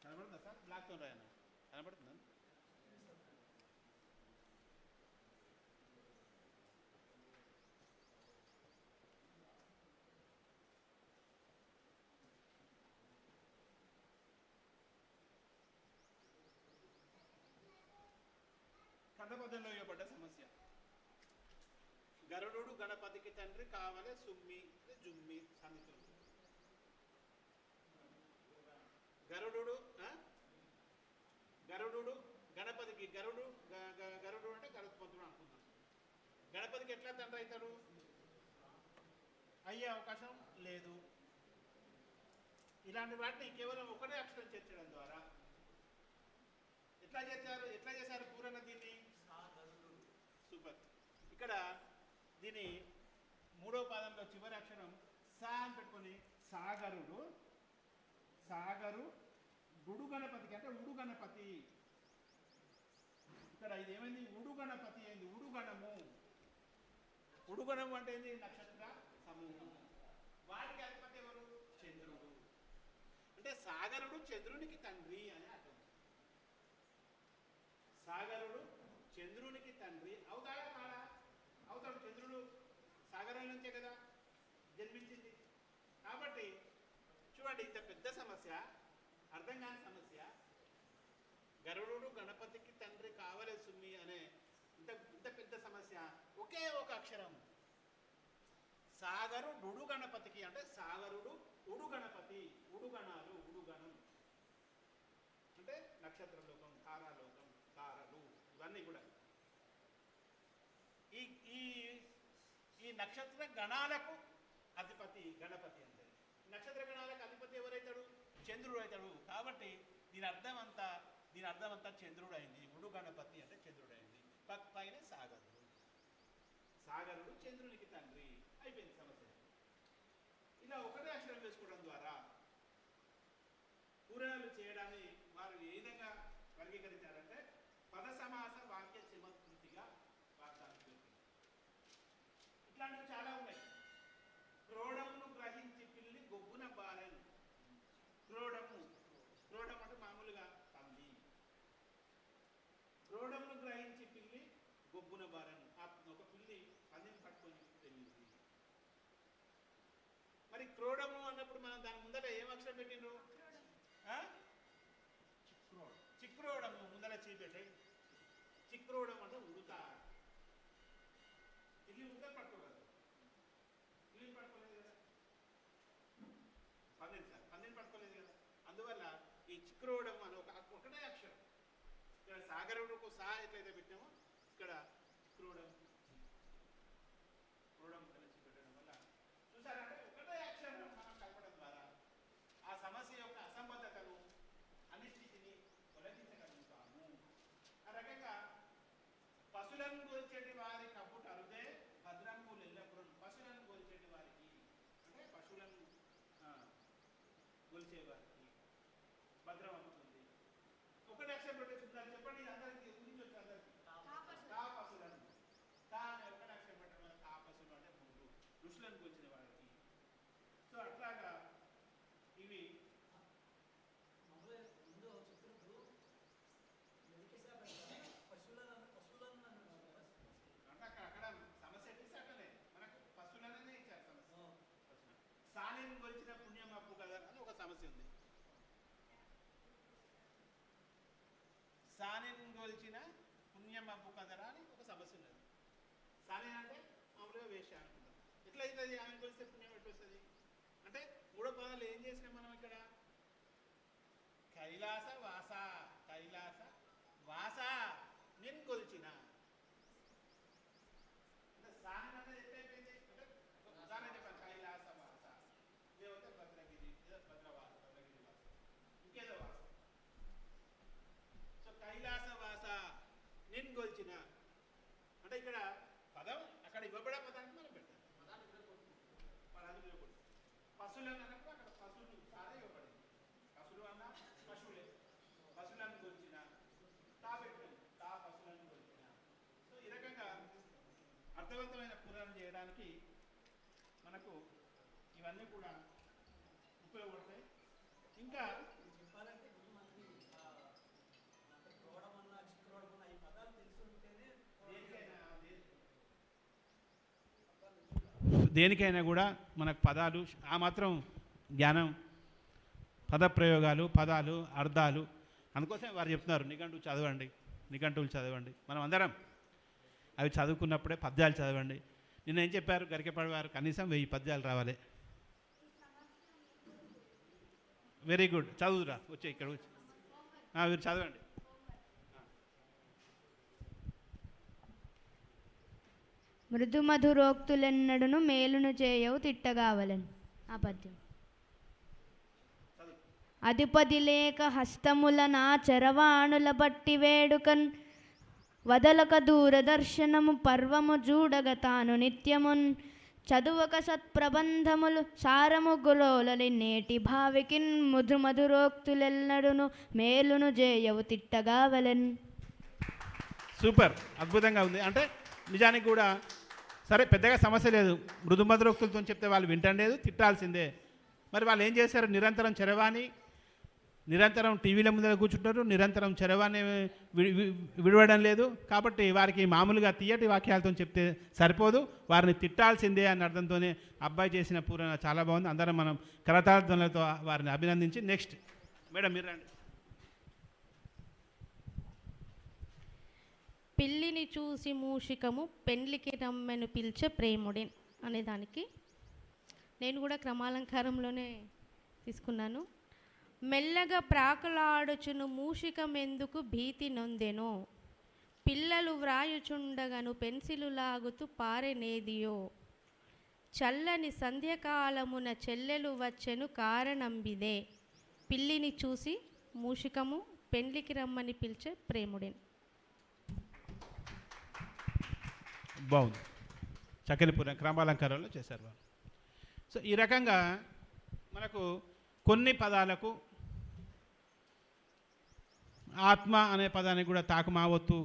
కనబడుతుందా సార్? బ్లాక్తో రాయన కనబడుతుందా? కందపదంలో ఇవ్వబడ్డ సమస్య. గరుడు గణపతికి తండ్రి కావలె సుమ్మి జుమ్మి సమితులు. గరుడు గరుడు గణపతికి గరుడు అంటే గరుత్మంతుడు అనుకుందాం. గణపతికి ఎట్లా తండ్రి అవుతాడు? అయ్యే అవకాశం లేదు. ఇలాంటి వాటిని కేవలం ఒకటే అక్షరం చేర్చడం ద్వారా ఎట్లా చేశారు పూరణ దీన్ని? సూపర్. ఇక్కడ దీని మూడో పాదంలో చివరి అక్షరం సా అని పెట్టుకొని సాగరు గుడు గణపతికి అంటే ఉడు గణపతి. ఇక్కడ ఇది ఏమైంది? ఉడు గణపతి అయింది. ఉడుగణము అంటే ఏంది? నక్షత్ర సమూహం. వాటికి అధిపతి ఎవరు? చంద్రుడు. అంటే సాగరుడు చంద్రునికి తండ్రి అని అర్థం. సాగరుడు చంద్రునికి తండ్రి అవుతాడా కాడా? అవుతాడు. చంద్రుడు సాగరం నుంచే కదా జన్మించింది. కాబట్టి చూడండి, ఇంత పెద్ద సమస్య, అర్థం కాని సమస్య. గరుడు గణపతికి తండ్రి కావలె సుమ్మి అనే ఇంత పెద్ద సమస్య ఒకే ఒక అక్షరం. సాగరుడు గణపతికి అంటే సాగరుడు ఉడు గణపతి. ఉడుగణాలు, ఉడుగణం అంటే నక్షత్రలోకం, తారాలోకం, తారలు, ఇవన్నీ కూడా ఈ ఈ ఈ నక్షత్ర గణాలకు అధిపతి గణపతి అంటే. నక్షత్ర గణాలకు అధిపతి ఎవరైతాడు? చంద్రుడు అవుతాడు. కాబట్టి దీని అర్థం అంతా చంద్రుడు అయింది. ఉడు గణపతి అంటే చంద్రుడు అయింది. పైన సాగరుడు చంద్రునికి తండ్రి అయిపోయింది సమస్య. ఇలా ఒకటే అక్షరం వేసుకోవడం ద్వారా పూరణలు చేయడాన్ని వారు ఏ విధంగా వర్గీకరించారంటే పద సమాస వాక్య చమత్కృతిగా వార్తాన్ని పెట్టింది. ఇట్లాంటివి చాలా ఉన్నాయి. క్రోడమును గ్రహించి పిల్లి గొబ్బున బాలెను. క్రోడము అంటే మామూలుగా తల్లి. క్రోడమును గ్రహించి పిల్లి గొబ్బున బాలెను. ఒక పిల్లి పందెం పట్టుకొని వెళ్ళింది. మరి క్రోడము అన్నప్పుడు మనం దాని ముందర ఏం అక్షరం పెట్టిండ్రు? చిక్రోడము ముందర చీపెట్టే. చిక్రోడం అంటే ఉడత. పిల్లి ఉడత పట్టుకోగలదు. పిల్లిని పట్టుకోలేదు కదా, పందెం పట్టుకోలేదు కదా. అందువల్ల ఈ చిక్రోడం అని ఒకటే అక్షరం. ఇక్కడ సాగరుడుకు సా ఎట్లయితే పెట్టామో ఇక్కడ చిక్రోడం కలిసి పెట్టడం వల్ల చూసారంటే ఒకటే అక్షరం మనం కలపడం ద్వారా ఆ సమస్య యొక్క అసంబద్ధతను, అనిశ్చితిని తొలగించగలుగుతాము. ఆ రకంగా పశులను గోల్చేటి వారి కప్పుట అరుదే భద్రంబులు ఎల్లప్పుడూ. పశులను గోల్చేటి వారికి అంటే పశువులను గొలిచే వారికి భద్రం అవుతుంది. ఒకటి అక్షరం పెట్టే చూద్దాం. చెప్పండి, అందరికి ఊహించవచ్చు. అందరికి తా పశువులను, తా అనే ఒకటి అక్షరం పెట్టడం వల్ల తా పశువులు అంటే మూడు ఋషులను గొలిచిన వారికి. సో అట్లాగా ఇవి అక్కడ సమస్య ఎట్టిస్తే అట్లనే మనకు పశువులనే ఇచ్చారు సమస్య. సాలిని గొలిచిన పుణ్యం అప్పు కదా అని ఒక సమస్య ఉంది. సానిని గొలిచిన పుణ్యం అప్పు కదరా అని ఒక సమస్య ఉన్నది. సాని అంటే మామూలుగా వేష అనుకుంటాం. ఎట్లయితుంది? ఆమె గొలిస్తే పుణ్యం ఎట్టు వస్తుంది అంటే మూడో పదాలు ఏం చేసినాం మనం ఇక్కడ? కైలాస వాస నిన్ గొలిచిన అంటే సాని అంటే ఎట్లయిపోయింది అంటే ఒక ఉదాహరణ చెప్పాను. కైలాస వాస లేకపోతే భద్రగిరి పిల్లిని గొల్చిన అంటే ఇక్కడ పదం అక్కడ ఇవ్వబడే పదానికి మనం పెట్టాలి. పదాలు ఇవ్వకూడదు. పశువులు అన్నప్పుడు అక్కడ పశువులు సారే ఇవ్వబడింది. పశువులు అన్న పశువులే. పశువులను గొల్చిన తా పెట్టినాం. తా పశువులను గొల్చిన. సో ఈ రకంగా అర్థవంతమైన పురాణం చేయడానికి మనకు ఇవన్నీ కూడా ఉపయోగపడతాయి. ఇంకా దేనికైనా కూడా మనకు పదాలు ఆ మాత్రం జ్ఞానం, పదప్రయోగాలు, పదాలు, అర్థాలు, అందుకోసమే వారు చెప్తున్నారు నిఘంటువు చదవండి, నిఘంటువులు చదవండి. మనం అందరం అవి చదువుకున్నప్పుడే పద్యాలు చదవండి. నిన్న ఏం చెప్పారు గరికెపాడు వారు, కనీసం 1000 పద్యాలు రావాలి. వెరీ గుడ్, చదువురా వచ్చే ఇక్కడ వచ్చి మీరు చదవండి. మృదుమధురోక్తులెన్నడును మేలును చేయవు తిట్టగావలను. ఆ పద్యం. అధిపతి లేక హస్తముల నా చరవాణుల బట్టి వేడుకన్ వదలక దూరదర్శనము పర్వము జూడగ తాను నిత్యమున్ చదువక సత్ప్రబంధములు సారము గులోలని నేటి భావికిన్ మధురోక్తులెన్నడును మేలును చేయవు తిట్టగావలెన్. సూపర్, అద్భుతంగా ఉంది. అంటే నిజానికి కూడా సరే పెద్దగా సమస్య లేదు, మృదుమధురోక్తులతో చెప్తే వాళ్ళు వింటలేదు, తిట్టాల్సిందే. మరి వాళ్ళు ఏం చేశారు, నిరంతరం చరవాణి, నిరంతరం టీవీల ముందర కూర్చుంటారు, నిరంతరం చరవాణి విడవడం లేదు. కాబట్టి వారికి మామూలుగా తీయటి వాక్యాలతో చెప్తే సరిపోదు, వారిని తిట్టాల్సిందే అన్న అర్థంతోనే అబ్బాయి చేసిన పూరణ చాలా బాగుంది. అందరం మనం కరతార్థనలతో వారిని అభినందించి నెక్స్ట్ మేడం మీరు రండి. పిల్లిని చూసి మూషికము పెండ్లికి రమ్మెను పిలిచే ప్రేముడిన్ అనేదానికి నేను కూడా క్రమాలంకారంలోనే తీసుకున్నాను. మెల్లగా ప్రాకులాడుచును మూషికమెందుకు భీతి నొందెనో, పిల్లలు వ్రాయుచుండగను పెన్సిలు లాగుతూ పారెనేదియో, చల్లని సంధ్యకాలమున చెల్లెలు వచ్చెను కారణంబిదే, పిల్లిని చూసి మూషికము పెండ్లికి రమ్మని పిలిచే ప్రేముడిన్. బాగుంది, చక్కనిపురం క్రమాలంకారంలో చేశారు వాళ్ళు. సో ఈ రకంగా మనకు కొన్ని పదాలకు ఆత్మ అనే పదానికి కూడా తాకుమావత్తు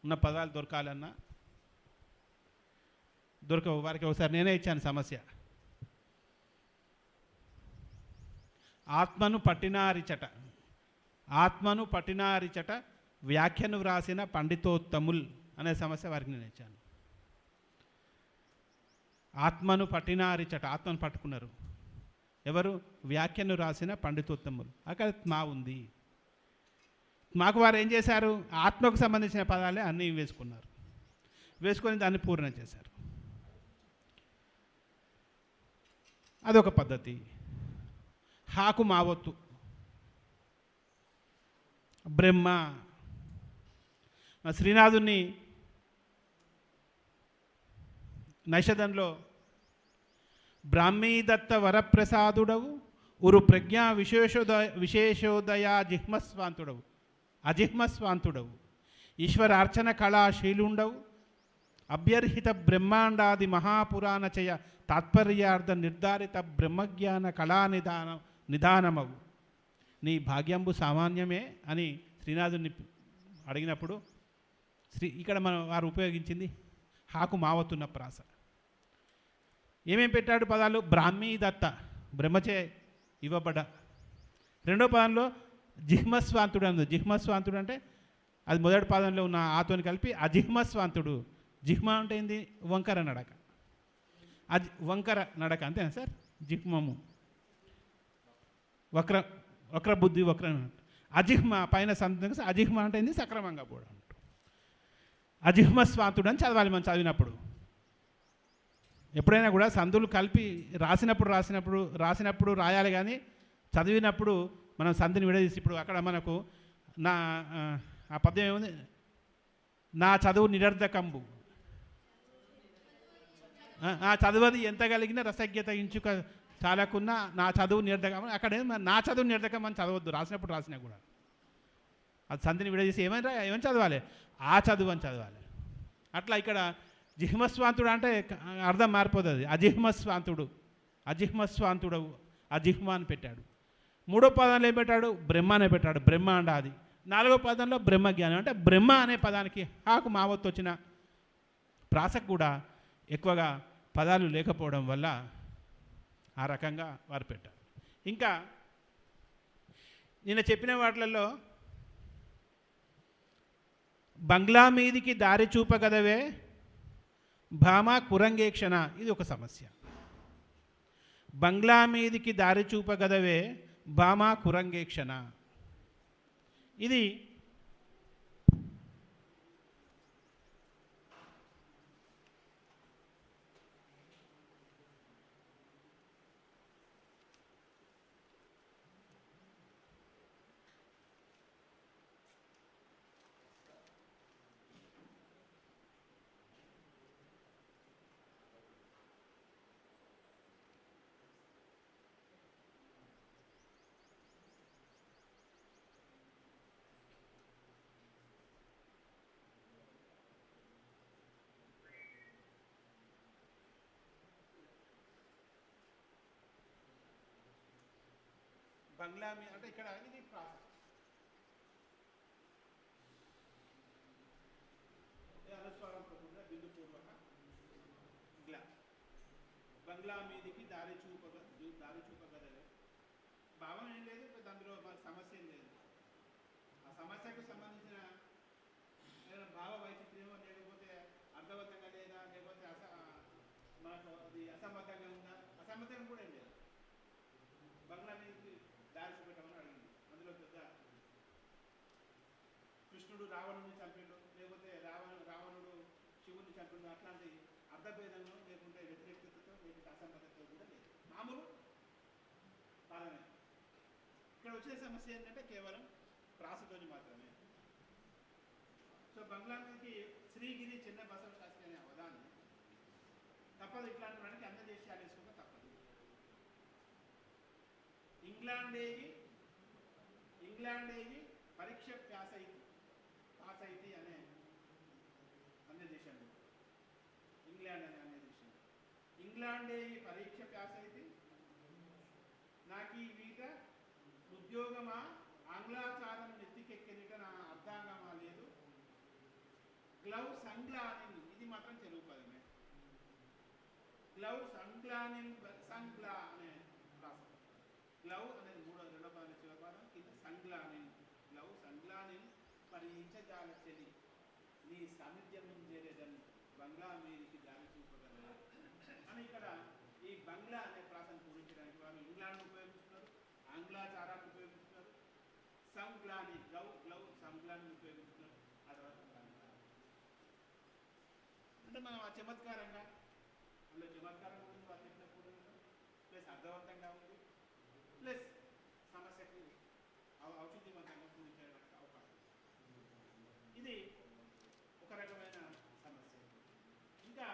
ఉన్న పదాలు దొరకాలన్నా దొరకవు. వారికి ఒకసారి నేనే ఇచ్చాను సమస్య. ఆత్మను పట్టినారిచట, ఆత్మను పట్టినారిచట వ్యాఖ్యను వ్రాసిన పండితోత్తముల్ అనే సమస్య వారికి నేను ఇచ్చాను. ఆత్మను పట్టినారిచట, ఆత్మను పట్టుకున్నారు ఎవరు, వ్యాఖ్యను రాసిన పండితోత్తములు. అక్కడ మా ఉంది, మాకు వారు ఏం చేశారు, ఆత్మకు సంబంధించిన పదాలే అన్నీ వేసుకున్నారు, వేసుకొని దాన్ని పూర్ణ చేశారు. అదొక పద్ధతి. హాకు మావత్తు, బ్రహ్మ, శ్రీనాథుని నైషధంలో బ్రాహ్మీదత్త వరప్రసాదుడవు ఉరు ప్రజ్ఞా విశేషోదయా జిహ్మస్వాంతుడవు, అజిహ్మస్వాంతుడవు, ఈశ్వరార్చన కళాశీలుండవు, అభ్యర్హిత బ్రహ్మాండాది మహాపురాణచయ తాత్పర్యార్థ నిర్ధారిత బ్రహ్మజ్ఞాన కళా నిదానమవు, నీ భాగ్యంబు సామాన్యమే అని శ్రీనాథుని అడిగినప్పుడు ఇక్కడ మనం వారు ఉపయోగించింది హాకు మావతున్న ప్రాస. ఏమేం పెట్టాడు పదాలు, బ్రాహ్మీ దత్త బ్రహ్మచే ఇవ్వబడ్డ. రెండో పదంలో జిహ్మస్వాంతుడు అందు, జిహ్మస్వాంతుడు అంటే అది మొదటి పాదంలో ఉన్న ఆతోని కలిపి అజిహ్మస్వాంతుడు. జిహ్మ అంటే ఏంది, వంకర నడక, వంకర నడక అంతేనా సార్, జిహ్మము వక్ర బుద్ధి, వక్ర అజిహ్మ పైన సంత, అజిహ్మ అంటే ఏంది, సక్రమంగా పోవడం. అజిహ్మస్వాంతుడు అని చదవాలి మనం చదివినప్పుడు. ఎప్పుడైనా కూడా సందులు కలిపి రాసినప్పుడు రాయాలి, కానీ చదివినప్పుడు మనం సంధిని విడదీసి, ఇప్పుడు అక్కడ మనకు ఆ పద్యం ఏముంది, నా చదువు నిరర్ధకంబు, చదువది ఎంత కలిగిన రసజ్ఞత ఇంచుక చాలకున్నా నా చదువు నిరర్ధకం. అక్కడ నా చదువు నిరర్ధకం అని చదవద్దు, రాసినప్పుడు రాసినా కూడా అది సంధిని విడదీసి ఏమని చదవాలి, ఆ చదువు అని చదవాలి. అట్లా ఇక్కడ జిహ్మస్వాంతుడు అంటే అర్థం మారిపోతుంది. అజిహ్మస్వాంతుడు అజిహ్మ అని పెట్టాడు. మూడో పదంలో ఏం పెట్టాడు? బ్రహ్మ అనే పెట్టాడు. బ్రహ్మ అంటే అది. నాలుగో పదంలో బ్రహ్మజ్ఞానం అంటే బ్రహ్మ అనే పదానికి హాకు మావత్తు వచ్చిన ప్రాసకు కూడా ఎక్కువగా పదాలు లేకపోవడం వల్ల ఆ రకంగా వారు పెట్టారు. ఇంకా నిన్న చెప్పిన వాటిలలో బంగ్లా మీదికి దారి చూపగదవే భామా కురంగేక్షణ, ఇది ఒక సమస్య. బంగ్లా మీదికి దారి చూపగదవే భామా కురంగేక్షణ, ఇది బంగ్లా అంటే ఇక్కడ ఇది ప్రాసెస్. అనుస్వారం కాకుండా బిందు పూర్వక గ్లా. బంగ్లా మీదికి దారి చూపగలవే భావం ఏం లేదు, అందులో సమస్య ఏం లేదు. ఆ సమస్యకు సంబంధించిన భావ వైచిత్ర్యమో లేకపోతే అర్థవంతంగా లేదా లేకపోతే మనకు అది అసంబద్ధంగా ఉందా, అసంబద్ధంగా కూడా ఏం లేదు. బంగ్లా మీదకి దారి చూపెట్టమని అడిగింది. అందులో పెద్ద కృష్ణుడు రావణుని చంపిండు, లేకపోతే రావణుడు శివుని చంపిండు, అట్లాంటి అర్థభేదంలో లేకుంటే వ్యతిరేకతతో లేకుంటే అసంబద్ధతతో కూడా లేదు. మామూలు బాధనే. ఇక్కడ వచ్చే సమస్య ఏంటంటే కేవలం ప్రాసతోని మాత్రమే. సో బంగ్లా మీదకి శ్రీగిరి చిన్న బసవ శాస్త్రి అనే అవధానం తప్పదు. ఇట్లాంటి వాడికి అందజేసి వేసుకుంటే తప్పదు. ఇంగ్లాండేగి పరీక్ష పాస్ అయితే అనే అన్య దేశంలో ఇంగ్లాండ్ అనే అన్య దేశం. ఇంగ్లాండేగి పరీక్ష పాస్ అయితే నాకు ఈ వీట ఉద్యోగమా ఆంగ్లాచారం నెత్తికెక్కినట నా అర్థాంగమా లేదు. గ్లౌ సంగ్లానిన్, ఇది మాత్రం తెలుగు పదమే. గ్లౌ సంగ్లానిన్ సంగ్లా అనే ప్రాస. గ్లౌ అనేది రెండో పదం చివరి పదం, కింద సంగ్లానిన్. గ్లౌ సంగ్లానిన్ పరిహించజాల చెలి నీ సాన్నిధ్యం చేరేదని బంగ్లా మీదికి దారి చూపగలరు అని ఇక్కడ ఈ బంగ్లా అనే ప్రాసను పూరించడానికి వారు ఇంగ్లాండ్ ఉపయోగించుకున్నారు, ఆంగ్లాచారాన్ని ఉపయోగించుకున్నారు, సంగ్లాని గ్లౌ సంగ్లాన్ని ఉపయోగించుకున్నారు. ఆ తర్వాత అంటే మనం ఆ చమత్కారంగా అందులో చమత్కారం గురించి వారు చెప్పినప్పుడు ప్లస్ అర్థవంతంగా ఉంది, ప్లస్ సమస్యకు ఔషధివంతంగా పూరించడానికి అవకాశం. ఇది ఒక రకమైన సమస్య. ఇంకా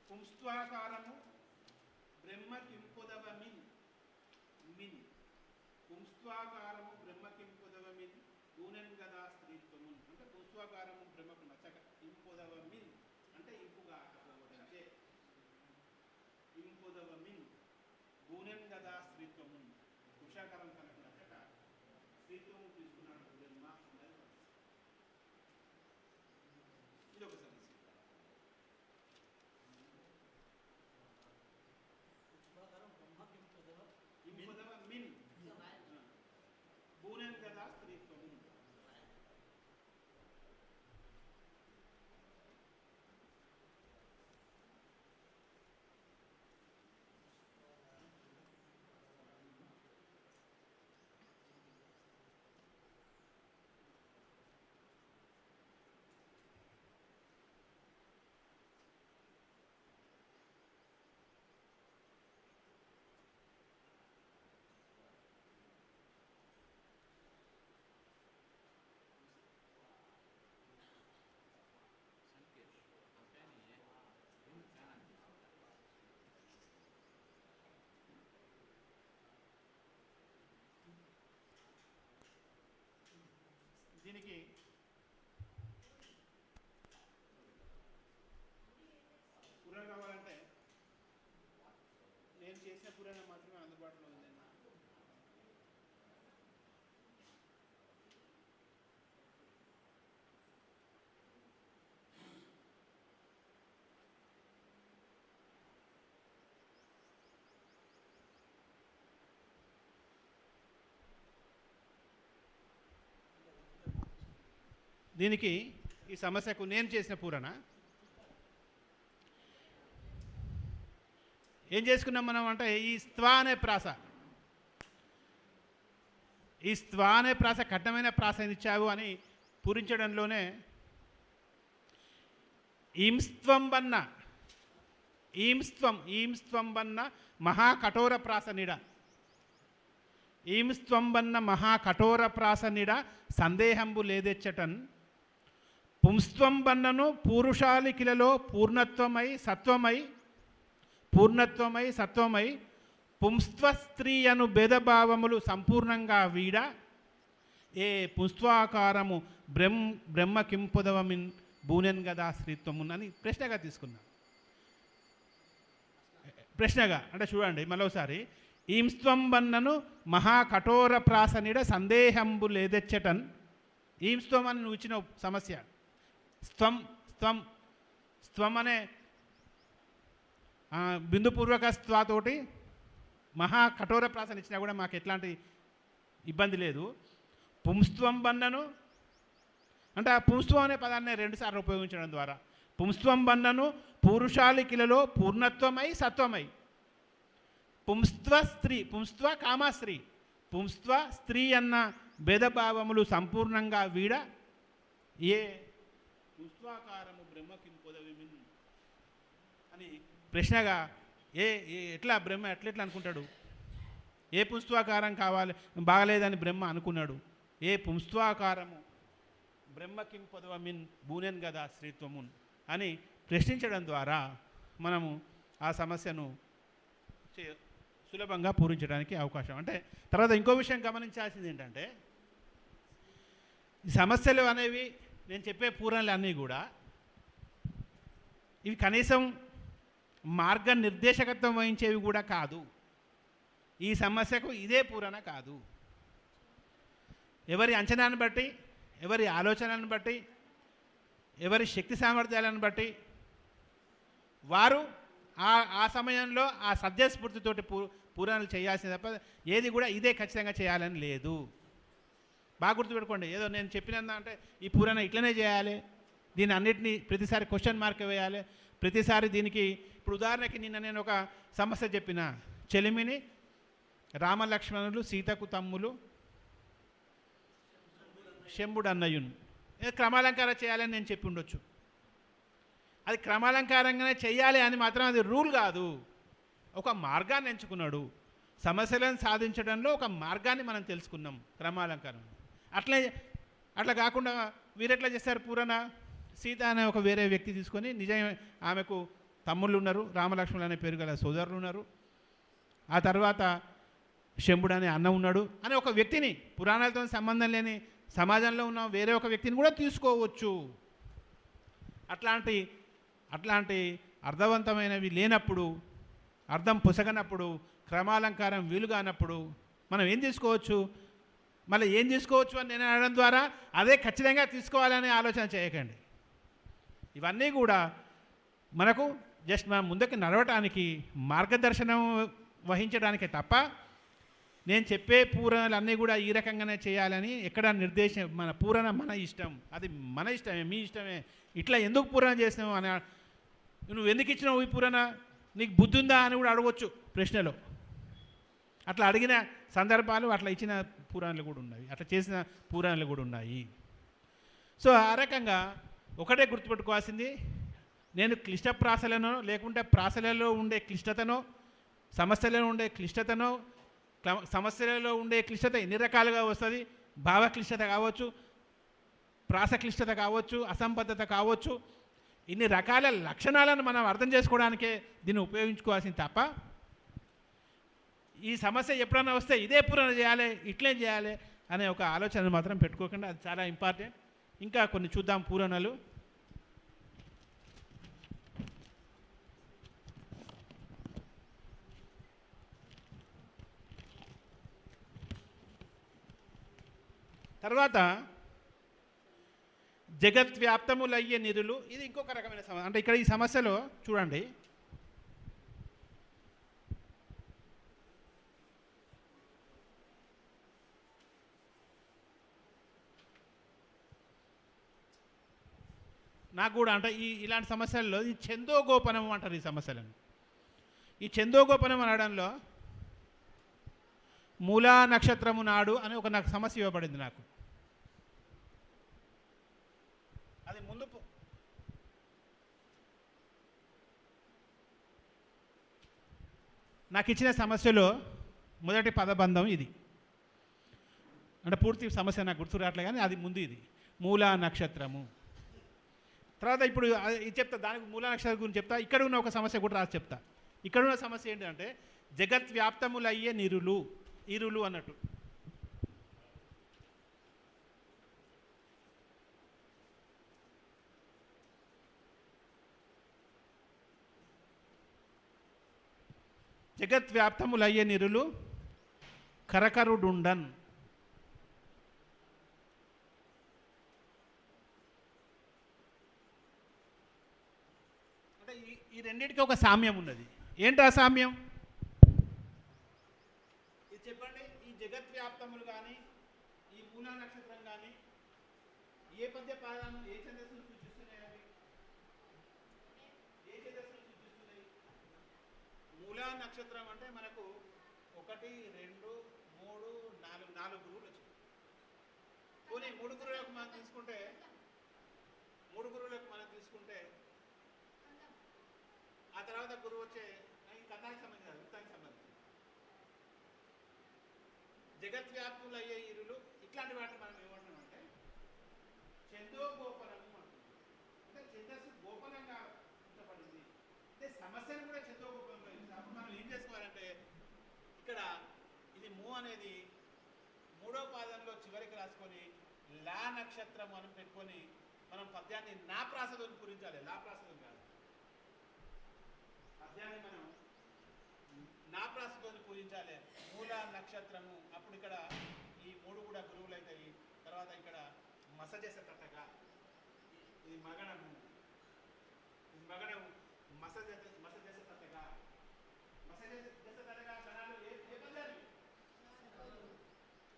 పుంస్త్వాకారము బ్రహ్మ కింపుదవ మిన్ పుంస్త్వాకారము బ్రహ్మ కింపుదవ మిన్ దూనెన్ గదా స్త్రీత్వము. అంటే పుంస్త్వాకారము బ్రహ్మకు నచ్చక ఇంపుదవ మిన్ అంటే ఇంపుగా కాకపోవడంచే ఇంపుదవ మిన్ దూనెన్ గదా స్త్రీత్వము. పురుషాకారం తనకు నచ్చక స్త్రీత్వము తీసుకున్నాడు బ్రహ్మ అన్నది. ఇది ఒక సమస్య. ఇంపుదవ మిన్ దూనెన్ గదా స్త్రీత్వము. దీనికి పురాణ కావాలంటే నేను చేసిన పురాణం మాత్రమే అందుబాటులో ఉందండి. దీనికి ఈ సమస్యకు నేను చేసిన పూరణ ఏం చేసుకున్నాం మనం అంటే ఈ స్త్వా అనే ప్రాస, ఈ స్త్వా అనే ప్రాస కఠినమైన ప్రాస ఇచ్చావు అని పూరించడంలోనే ఈంస్త్వంబన్న ఈంస్త్వంబన్న మహాకఠోర ప్రాస నిడ, ఈంస్త్వంబన్న మహాకఠోర ప్రాస నిడ సందేహంబు లేదెచ్చటన్ పుంస్త్వంబన్నను పూరుషాలికిలలో పూర్ణత్వమై సత్వమై పుంస్త్వ స్త్రీ అను భేదభావములు సంపూర్ణంగా వీడ ఏ పుంస్త్వాకారము బ్రహ్మ కింపుదవమిన్ బూనెన్ గదా శ్రీత్వమున్ అని ప్రశ్నగా తీసుకున్నాం. ప్రశ్నగా అంటే చూడండి మరోసారి, ఈంస్త్వంబన్నను మహాకఠోర ప్రాసనిడ సందేహంబు లేదెచ్చటన్. ఈంస్త్వం అని నువ్వు ఇచ్చిన సమస్య, స్త్వం అనే బిందుపూర్వక స్త్వాతోటి మహాకఠోర ప్రాసన ఇచ్చినా కూడా మాకు ఎట్లాంటి ఇబ్బంది లేదు. పుంస్త్వంబన్నను అంటే ఆ పుంస్త్వం అనే పదాన్ని 2 సార్లు ఉపయోగించడం ద్వారా పుంస్త్వంబన్నను పూరుషాలికిలలో పూర్ణత్వమై సత్వమై పుంస్త్వ కామస్త్రీ పుంస్త్వ స్త్రీ అన్న భేదభావములు సంపూర్ణంగా వీడ ఏ పుంస్త్వాకారము బ్రహ్మకింపొదవిమిన్ అని ప్రశ్నగా ఎట్లా బ్రహ్మ ఎట్లెట్లా అనుకుంటాడు? ఏ పుంస్త్వాకారం కావాలి బాగలేదని బ్రహ్మ అనుకున్నాడు. ఏ పుంస్త్వాకారము బ్రహ్మకింపొదవమిన్ బూనెన్ గదా శ్రీత్వమున్ అని ప్రశ్నించడం ద్వారా మనము ఆ సమస్యను సులభంగా పూరించడానికి అవకాశం. అంటే తర్వాత ఇంకో విషయం గమనించాల్సింది ఏంటంటే, ఈ సమస్యలు అనేవి నేను చెప్పే పూరణలు అన్నీ కూడా ఇవి కనీసం మార్గ నిర్దేశకత్వం వహించేవి కూడా కాదు. ఈ సమస్యకు ఇదే పూరణ కాదు. ఎవరి అంచనాను బట్టి, ఎవరి ఆలోచనను బట్టి, ఎవరి శక్తి సామర్థ్యాలను బట్టి వారు ఆ సమయంలో ఆ సద్యస్ఫూర్తితోటి పూరణలు చేయాల్సింది తప్ప ఏది కూడా ఇదే ఖచ్చితంగా చేయాలని లేదు. బాగా గుర్తుపెట్టుకోండి. ఏదో నేను చెప్పినందా అంటే ఈ పూరణ ఇట్లనే చేయాలి, దీని అన్నిటినీ ప్రతిసారి క్వశ్చన్ మార్క్ వేయాలి, ప్రతిసారి దీనికి ఇప్పుడు ఉదాహరణకి నిన్న నేను ఒక సమస్య చెప్పిన, చెలిమిని రామలక్ష్మణులు సీతకు తమ్ములు శంభుడు అన్నయ్యును క్రమాలంకారం చేయాలని నేను చెప్పి ఉండొచ్చు. అది క్రమాలంకారంగానే చేయాలి అని మాత్రం అది రూల్ కాదు. ఒక మార్గాన్ని ఎంచుకున్నాడు. సమస్యలను సాధించడంలో ఒక మార్గాన్ని మనం తెలుసుకున్నాం క్రమాలంకారం. అట్లా కాకుండా వీరెట్లా చేస్తారు పూరణ? సీత అనే ఒక వేరే వ్యక్తి తీసుకొని నిజం ఆమెకు తమ్ముళ్ళు ఉన్నారు, రామలక్ష్మణులు అనే పేరు గల సోదరులు ఉన్నారు, ఆ తర్వాత శంభుడు అనే అన్న ఉన్నాడు అని ఒక వ్యక్తిని, పురాణాలతో సంబంధం లేని సమాజంలో ఉన్న వేరే ఒక వ్యక్తిని కూడా తీసుకోవచ్చు. అట్లాంటి అర్థవంతమైనవి లేనప్పుడు, అర్థం పొసగనప్పుడు, క్రమాలంకారం వీలుగానప్పుడు మనం ఏం తీసుకోవచ్చు? మళ్ళీ ఏం తీసుకోవచ్చు అని నేను అనడం ద్వారా అదే ఖచ్చితంగా తీసుకోవాలనే ఆలోచన చేయకండి. ఇవన్నీ కూడా మనకు జస్ట్ మనం ముందుకు నడవటానికి మార్గదర్శనం వహించడానికే తప్ప నేను చెప్పే పూరణలన్నీ కూడా ఈ రకంగానే చేయాలని ఎక్కడ నిర్దేశం, మన పూరణ మన ఇష్టం, అది మన ఇష్టమే, మీ ఇష్టమే, ఇట్లా ఎందుకు పూరణ చేసినావు అని, నువ్వు ఎందుకు ఇచ్చినావు ఈ పూరణ, నీకు బుద్ధి ఉందా అని కూడా అడగవచ్చు ప్రశ్నలో. అట్లా అడిగిన సందర్భాలు, అట్లా ఇచ్చిన పూరణలు కూడా ఉన్నాయి, అట్లా చేసిన పూరణలు కూడా ఉన్నాయి. సో ఆ రకంగా ఒకటే గుర్తుపెట్టుకోవాల్సింది, నేను క్లిష్ట ప్రాసలను లేకుంటే ప్రాసలలో ఉండే క్లిష్టతనో, సమస్యలలో ఉండే క్లిష్టతనో, సమస్యలలో ఉండే క్లిష్టత ఎన్ని రకాలుగా వస్తుంది, భావ క్లిష్టత కావచ్చు, ప్రాస క్లిష్టత కావచ్చు, అసంబద్ధత కావచ్చు, ఇన్ని రకాల లక్షణాలను మనం అర్థం చేసుకోవడానికే దీన్ని ఉపయోగించుకోవాల్సింది తప్ప ఈ సమస్య ఎప్పుడైనా వస్తే ఇదే పూరణ చేయాలి, ఇట్లే చేయాలి అనే ఒక ఆలోచన మాత్రం పెట్టుకోకుండా అది చాలా ఇంపార్టెంట్. ఇంకా కొన్ని చూద్దాం పూరణలు. తర్వాత జగద్వ్యాప్తములయ్యే నిరులు, ఇది ఇంకొక రకమైన సమస్య. అంటే ఇక్కడ ఈ సమస్యలో చూడండి, నాకు కూడా అంటే ఇలాంటి సమస్యల్లో ఈ ఛందోగోపనం అంటారు ఈ సమస్యలను. ఈ ఛందోగోపనం అనడంలో మూలా నక్షత్రము నాడు అని ఒక నాకు సమస్య ఇవ్వబడింది. నాకు అది ముందు నాకు ఇచ్చిన సమస్యలో మొదటి పదబంధం ఇది. అంటే పూర్తి సమస్య నాకు గుర్తు రావట్లే, కానీ అది ముందు ఇది మూలా నక్షత్రము. తర్వాత ఇప్పుడు ఇది చెప్తా, దానికి మూలా నక్షత్రం గురించి చెప్తా. ఇక్కడ ఉన్న ఒక సమస్య కూడా రాసి చెప్తా. ఇక్కడ ఉన్న సమస్య ఏంటంటే జగద్వ్యాప్తములయ్యే ఇరులు అన్నట్టు. జగద్వ్యాప్తములయ్యే నిరులు కరకరుడుండన్. అంటే ఈ రెండింటికి ఒక సామ్యం ఉన్నది. ఏంటి ఆ సామ్యం? ఇది చెప్పండి. ఈ జగద్వ్యాప్తములు కానీ ఈ మూలా నక్షత్రం కానీ ఏ పద్య పాదాలను ఏ ఛందస్సును సూచిస్తున్నాయి? అవి ఏ ఛందస్సును సూచిస్తున్నాయి? మూలా నక్షత్రం అంటే మనకు 1, 2, 3, 4 గురువులు వచ్చాయి. పోనీ 3 గురువులకు మనం తీసుకుంటే ఆ తర్వాత గురువు వచ్చే కథానికి సంబంధించి వృత్తానికి సంబంధించి జగద్వ్యాప్తులు అయ్యే ఇరులు ఇట్లాంటి వాటిని మనం ఏమంటామంటే ఛందోగోపనము అంటున్నాం. అంటే ఛందస్సు గోపనంగా ఉంచబడింది. అంటే సమస్యను కూడా ఛందోగోపనంలో అప్పుడు మనం ఏం చేసుకోవాలంటే ఇక్కడ ఇది అనేది 3వ పాదంలో చివరికి రాసుకొని లా నక్షత్రం అని పెట్టుకొని మనం పద్యాన్ని నా ప్రాసదం పూరించాలి. లా ప్రాసదం కాదు, పద్యాన్ని మనం నా ప్రాసదం పూజించాలి. మూల నక్షత్రము. అప్పుడు ఇక్కడ ఈ 3 కూడా గురువులు అవుతాయి. తర్వాత ఇక్కడ మసజస తటగా, ఇది మగణము, మసజస తటగా, మసజస తటగా గణాలు ఏ పద్యాలు?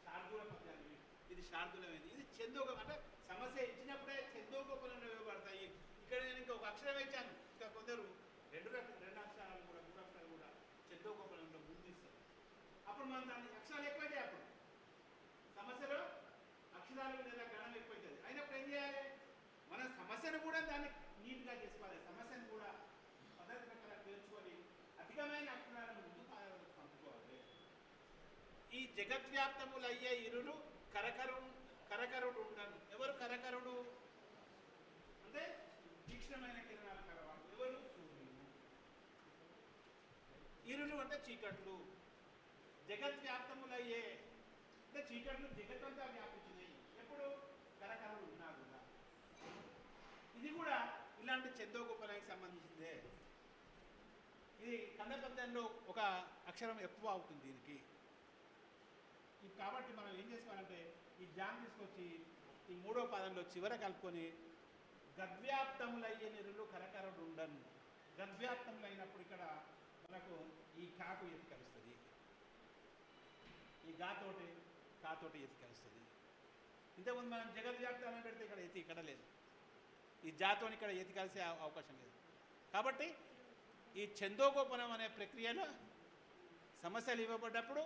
శార్దూల పద్యాలు. ఇది శార్దూలమైంది. ఇది ఛందోగం. అంటే సమస్య ఇచ్చినప్పుడే ఛందోగోపనంలో ఇవ్వబడతాయి. ఇక్కడ నేను ఇంకా ఒక అక్షరం ఇచ్చాను. ఇంకా కొందరు 2 అక్షరాలు కూడా 3 అక్షరాలు కూడా ఛందోగోపనంలో ముందిస్తారు. అప్పుడు మనం దాన్ని అక్షరాలు ఎక్కువైతే అప్పుడు సమస్యలో అక్షరాలు లేదా గణం ఎక్కువైతుంది. అయినప్పుడు ఏం చేయాలి? మన సమస్యను కూడా దాన్ని నీట్గా చేసుకోవాలి. సమస్యను కూడా పద్ధతి ప్రకారం పేర్చుకొని అధికమైన అక్షరాలను ముందు పంపుకోవాలి. ఈ జగద్వ్యాప్తములు అయ్యే ఇరులు కరకరుడు ఉండను. ఎవరు కరకరుడు అంటే తీక్ష్ణమైన కిరణాలు కలవాడు. ఎవరు? సూర్యుడు. ఇరులు అంటే చీకట్లు. జగద్వ్యాప్తములయ్యే అంటే చీకట్లు జగత్తంతా వ్యాపించినాయి. ఎప్పుడు? కరకరుడు ఉన్నా కూడా. ఇది కూడా ఇలాంటి ఛందోగోపనానికి సంబంధించిందే. ఇది కందపద్యంలో ఒక అక్షరం ఎక్కువ అవుతుంది దీనికి. కాబట్టి మనం ఏం చేసుకోవాలంటే ఈ జామ్ తీసుకొచ్చి ఈ 3వ పాదంలో చివర కలుపుకొని గద్వ్యాప్తములయ్యే నిరులు కరకరుడు ఉండను. గద్వ్యాప్తములు అయినప్పుడు ఇక్కడ మనకు ఈ కాకు ఎత్తి కలుస్తుంది. ఈ కాతోటి ఎత్తి కలుస్తుంది. ఇంతకుముందు మనం జగద్వ్యాప్తం పెడితే ఇక్కడ ఎత్తి ఇక్కడ లేదు. ఈ జాతోని ఇక్కడ ఎత్తి కలిసే అవకాశం లేదు. కాబట్టి ఈ ఛందోగోపనం అనే ప్రక్రియలో సమస్యలు ఇవ్వబడ్డప్పుడు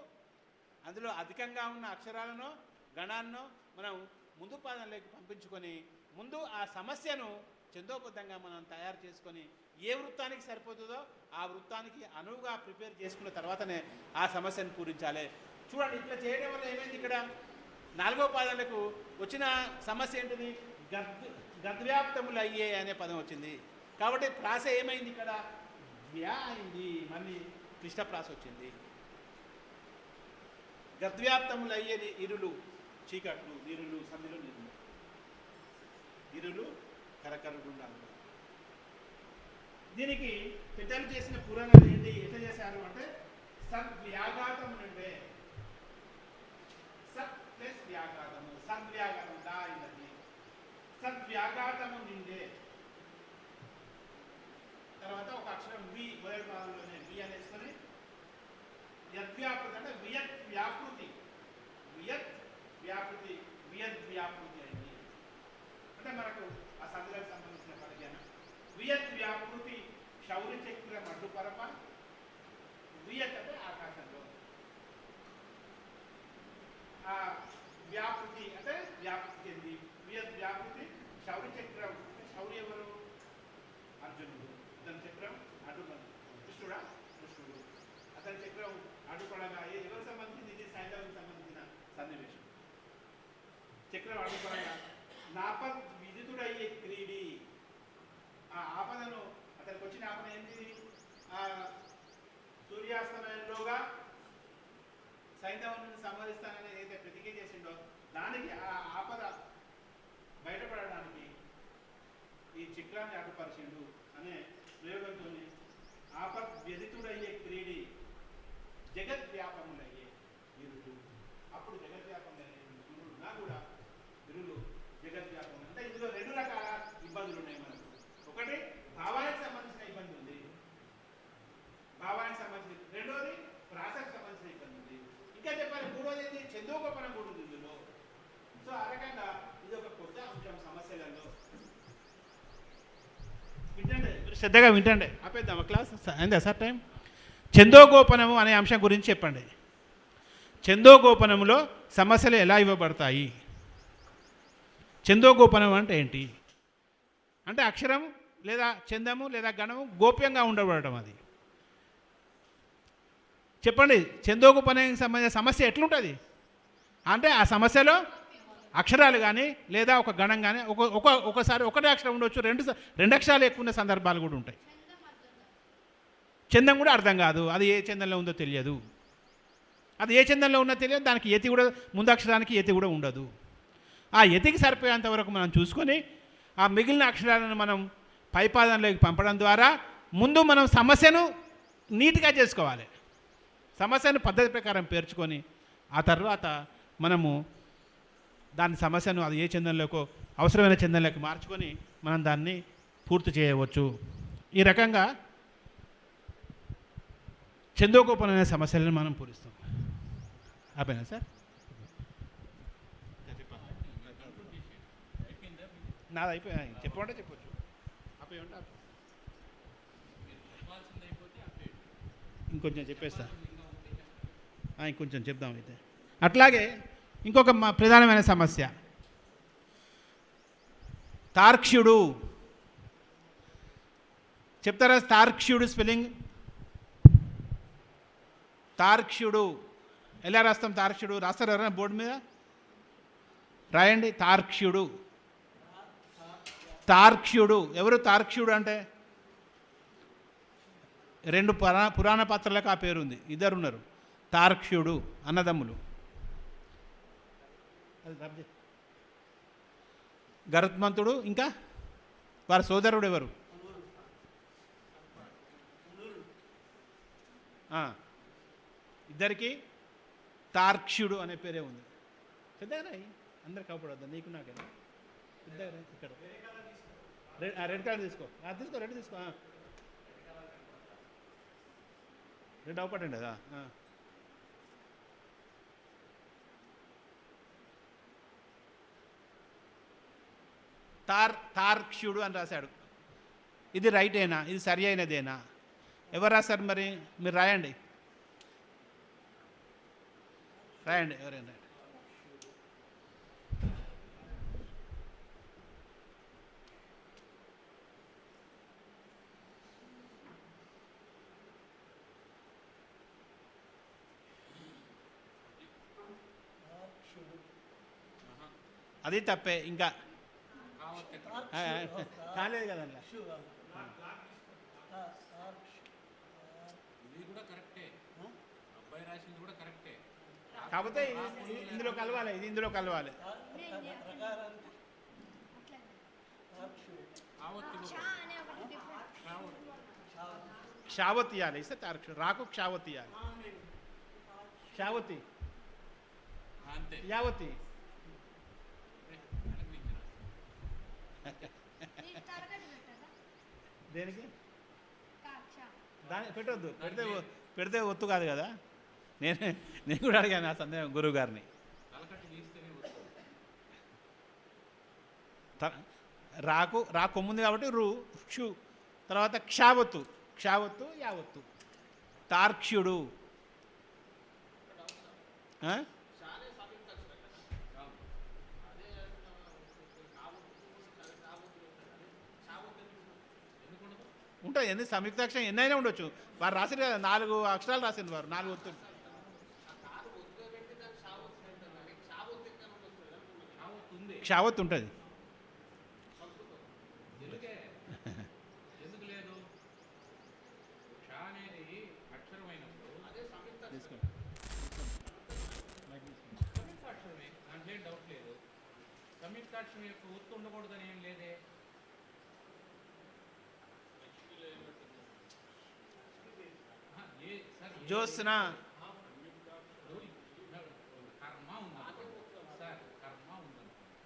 అందులో అధికంగా ఉన్న అక్షరాలను గణాలను మనం ముందు పాదంలోకి పంపించుకొని ముందు ఆ సమస్యను ఛందోబద్ధంగా మనం తయారు చేసుకొని ఏ వృత్తానికి సరిపోతుందో ఆ వృత్తానికి అనువుగా ప్రిపేర్ చేసుకున్న తర్వాతనే ఆ సమస్యను పూరించాలి. చూడండి, ఇట్లా చేయడం వల్ల ఏమైంది? ఇక్కడ 4వ పాదాలకు వచ్చిన సమస్య ఏంటిది? గద్వ్యాప్తములు అయ్యే అనే పదం వచ్చింది. కాబట్టి ప్రాస ఏమైంది? ఇక్కడ ద్వ్యా అయింది. మళ్ళీ క్లిష్ట ప్రాస వచ్చింది. గద్వ్యాప్తములు అయ్యే ఇరులు చీకట్లు, ఇరులు, సంధిలో నిరులు, ఇరులు కరకరుగుండాలు. దీనికి పెద్దలు చేసిన పురాణాలు ఏంటి, ఎట్లా చేశారు అంటే సద్వ్యాఘాతం నుండే, సత్ ప్లస్ వ్యాఘాతము, సద్వ్యాఘాతం దా అయినది, సద్వ్యాఘాతము నిండే. తర్వాత ఒక అక్షరం వి మొదటి భాగంలోనే వి అనేసుకొని యద్వ్యాపృతి అంటే వియత్ వ్యాపృతి, వియత్ వ్యాపృతి, వియద్ వ్యాపృతి అయింది. అంటే మనకు ఆ సందులకు సంబంధించిన పరిజ్ఞానం. వియత్ వ్యాపృతి శౌర్య చక్రం అడ్డుపరప, వియత్ అంటే ఆకాశంలో, ఆ వ్యాపృతి అంటే వ్యాపృతి చెంది, వియద్ వ్యాపృతి శౌర్య చక్రం. శౌర్య ఎవరు? అర్జునుడు. అతని చక్రం అడ్డుపడు, కృష్ణుడా? కృష్ణుడు. అతని చక్రం అడ్డుపడగా ఎవరికి సంబంధించింది? ఇది సైంధవునికి సంబంధించిన సన్నివేశం. చక్రం అడ్డుపడగా నాపద్ విదితుడయ్యే క్రీడి, ఆ ఆపదను, అతనికి వచ్చిన ఆపద ఏంటి? సూర్యాస్తమయంలోగా సైంధవుని సంహరిస్తానని ఏదైతే ప్రతిజ్ఞ చేసిండో దానికి ఆ ఆపద బయటపడడానికి ఈ చక్రాన్ని అడ్డుపరిచిండు అనే ప్రయోగంతో ఆపద్ వ్యధితుడయ్యే క్రీడి జగద్వ్యాపములయ్యే ఇరులు. అప్పుడు జగద్వ్యాపములయ్యే సూర్యుడున్నా కూడా ఇరులు జగద్వ్యాపం. అంటే ఇందులో రెండు రకాల ఇబ్బందులు ఉన్నాయి మనకు. ఒకటి భావానికి సంబంధించిన ఇబ్బంది ఉంది, భావానికి సంబంధించిన. రెండోది ప్రాసకు సంబంధించిన ఇబ్బంది ఉంది. ఇంకా చెప్పాలి మూడోది ఏంటి? చందోపనం కూడా ఉంది ఇందులో. సో ఆ రకంగా ఇది ఒక కొత్త అంశం సమస్యలలో. వింటండి, మీరు శ్రద్ధగా వింటండి. ఆపేద్దామా క్లాస్? అయిందా సార్ టైం? చందోగోపనము అనే అంశం గురించి చెప్పండి. చందోగోపనములో సమస్యలు ఎలా ఇవ్వబడతాయి? చందోగోపనం అంటే ఏంటి? అంటే అక్షరం లేదా చందము లేదా గణము గోప్యంగా ఉండబడటం. అది చెప్పండి. చందోగోపనానికి సంబంధించిన సమస్య ఎట్లుంటుంది అంటే ఆ సమస్యలో అక్షరాలు కానీ లేదా ఒక గణం కానీ ఒకసారి ఒకటే అక్షరం ఉండొచ్చు, రెండు అక్షరాలు ఎక్కువ ఉన్న సందర్భాలు కూడా ఉంటాయి. చందం కూడా అర్థం కాదు, అది ఏ చందంలో ఉందో తెలియదు. అది ఏ చందంలో ఉన్నదో తెలియదు, దానికి యతి కూడా, ముందు అక్షరానికి యతి కూడా ఉండదు. ఆ యతికి సరిపోయేంత వరకు మనం చూసుకొని ఆ మిగిలిన అక్షరాలను మనం పైపాదంలోకి పంపడం ద్వారా ముందు మనం సమస్యను నీట్గా చేసుకోవాలి. సమస్యను పద్ధతి ప్రకారం పేర్చుకొని ఆ తర్వాత మనము దాని సమస్యను అది ఏ చందంలోకో అవసరమైన చందంలోకి మార్చుకొని మనం దాన్ని పూర్తి చేయవచ్చు. ఈ రకంగా చందోగోపనం అనే సమస్యలను మనం పూరిస్తాం. ఆపేనా సార్? నాది అయిపోయా. చెప్పమంటే చెప్పొచ్చు, ఆపేయంటే ఇంకొంచెం చెప్పేస్తా. ఇంకొంచెం చెప్దాం అయితే. అట్లాగే ఇంకొక ప్రధానమైన సమస్య తార్క్ష్యుడు. చెప్తారా తార్క్ష్యుడు స్పెల్లింగ్? తార్క్ష్యుడు ఎలా రాస్తాం? తార్క్ష్యుడు రాస్తారు ఎవరైనా బోర్డు మీద? రాయండి. తార్క్ష్యుడు. తార్క్ష్యుడు ఎవరు? తార్క్ష్యుడు అంటే రెండు పురాణ పాత్రలకు ఆ పేరు ఉంది, ఇద్దరున్నారు తార్క్ష్యుడు అన్నదమ్ములు. గరుత్మంతుడు ఇంకా వారి సోదరుడు ఎవరు? ఇద్దరికి తార్క్ష్యుడు అనే పేరే ఉంది. పెద్దగా అందరికి కాపాడద్దా, నీకు నాకేనా? పెద్దగా ఇక్కడ రెడ్ కలర్ తీసుకో, తీసుకో రెడ్ తీసుకో. రెడ్ అవపడండి కదా. తార్క్ష్యుడు అని రాశాడు. ఇది రైటేనా? ఇది సరి అయినదేనా? ఎవరు రాశారు మరి? మీరు రాయండి, రాయండి ఎవరైనా. అది తప్పే, ఇంకా కాలేదు కదా. ఇది కూడా కరెక్టే, అబ్బాయి రాసింది కూడా కరెక్టే. కాకపోతే ఇందులో కలవాలి, ఇది ఇందులో కలవాలి. క్షావత్ ఇవ్వాలి, ఇస్తే తార్క్షుడు. రాకు క్షావత్ ఇవ్వాలి. క్షావతి, అంతే. యావతి. దేనికి దాని పెట్టొద్దు, పెడితే ఒత్తు కాదు కదా. నేను కూడా అడిగాను ఆ సందేహం గురువు గారిని. రాకు కొమ్ముంది కాబట్టి రు క్షు, తర్వాత క్షావత్తు, యావత్తు. తార్క్ష్యుడు. ఉంటాయి ఎన్ని సంయుక్తాక్షరం ఎన్నైనా ఉండొచ్చు. వారు రాసింది కదా 4 అక్షరాలు రాసింది వారు, 4 ఒత్తులు. క్షావత్ ఉంటుంది. ఎందుకు లేదు? క్ష అనేది అక్షరమైనప్పుడు సంయుక్తాక్షరమే, దాంట్లో ఏం డౌట్ లేదు. సంయుక్తాక్షరం యొక్క ఒత్తు ఉండకూడదని ఏం లేదే. జ్యోత్స్న, కర్మ ఉంది సార్, కర్మ ఉందనుకోండి,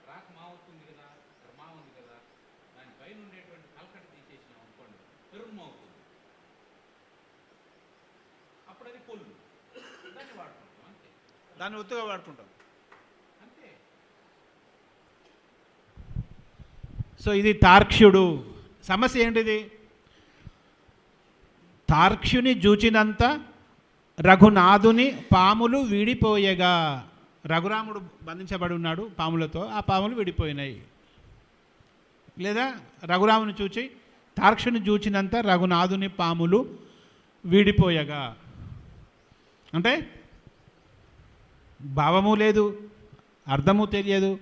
రాక్ మా అవుతుంది కదా, కర్మ ఉంది కదా, దానిపైన ఉండేటువంటి కలకట తీసేసినాం అనుకోండి, పెరుమ్మ అవుతుంది. అప్పుడు అది పొల్లు, దాన్ని వాడుకుంటాం అంతే. దాన్ని ఒత్తుగా వాడుకుంటాం అంతే. సో ఇది తార్క్ష్యుడు. సమస్య ఏంటిది? తార్క్ష్యుని జూచినంత రఘునాథుని పాములు విడిపోయగా. రఘురాముడు బంధించబడి ఉన్నాడు పాములతో, ఆ పాములు విడిపోయినాయి. లేదా రఘురాముని చూచి తార్క్ష్యుని జూచినంత రఘునాథుని పాములు విడిపోయగా అంటే భావము లేదు, అర్థము తెలియదు,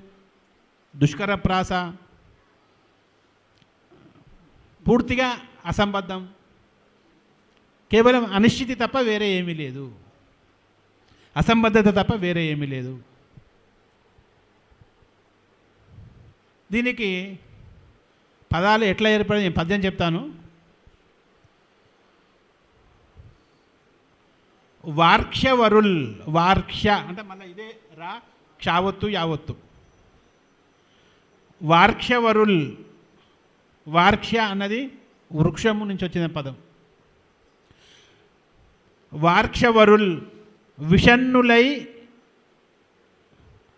దుష్కర ప్రాస, పూర్తిగా అసంబద్ధం, కేవలం అనిశ్చితి తప్ప వేరే ఏమీ లేదు, అసంబద్ధత తప్ప వేరే ఏమీ లేదు. దీనికి పదాలు ఎట్లా ఏర్పడి నేను పద్యం చెప్తాను. వార్క్ష్యవరుల్, వార్క్ష్య అంటే మళ్ళీ ఇదే రా క్షావత్తు యావత్తు. వార్క్ష్యవరుల్, వార్క్ష్య అన్నది వృక్షము నుంచి వచ్చిన పదం. వార్క్షవరుల్ విషన్నులై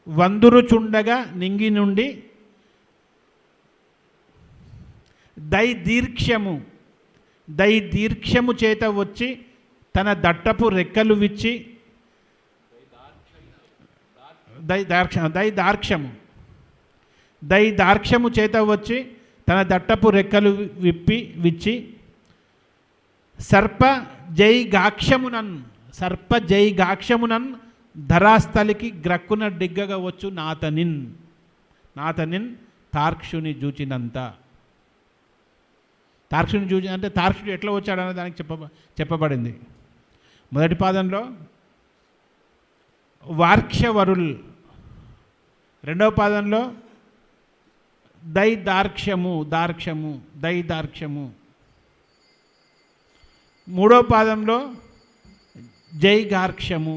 వందురుచుండగా నింగి నుండి దైదీర్ఘ్యము చేత వచ్చి తన దట్టపు రెక్కలు విచ్చి దైదార్క్ష్యము చేత వచ్చి తన దట్టపు రెక్కలు విచ్చి సర్ప జైగాక్షమునన్ ధరాస్థలికి గ్రక్కున డిగ్గగా వచ్చు నాతనిన్ తార్క్షుని జూచినంత. తార్క్షుని జూచి అంటే తార్క్షుడు ఎట్లా వచ్చాడనే దానికి చెప్పబడింది. మొదటి పాదంలో వార్క్ష్యవరుల్, రెండవ పాదంలో దైదార్క్ష్యము, మూడో పాదంలో జైగార్క్ష్యము,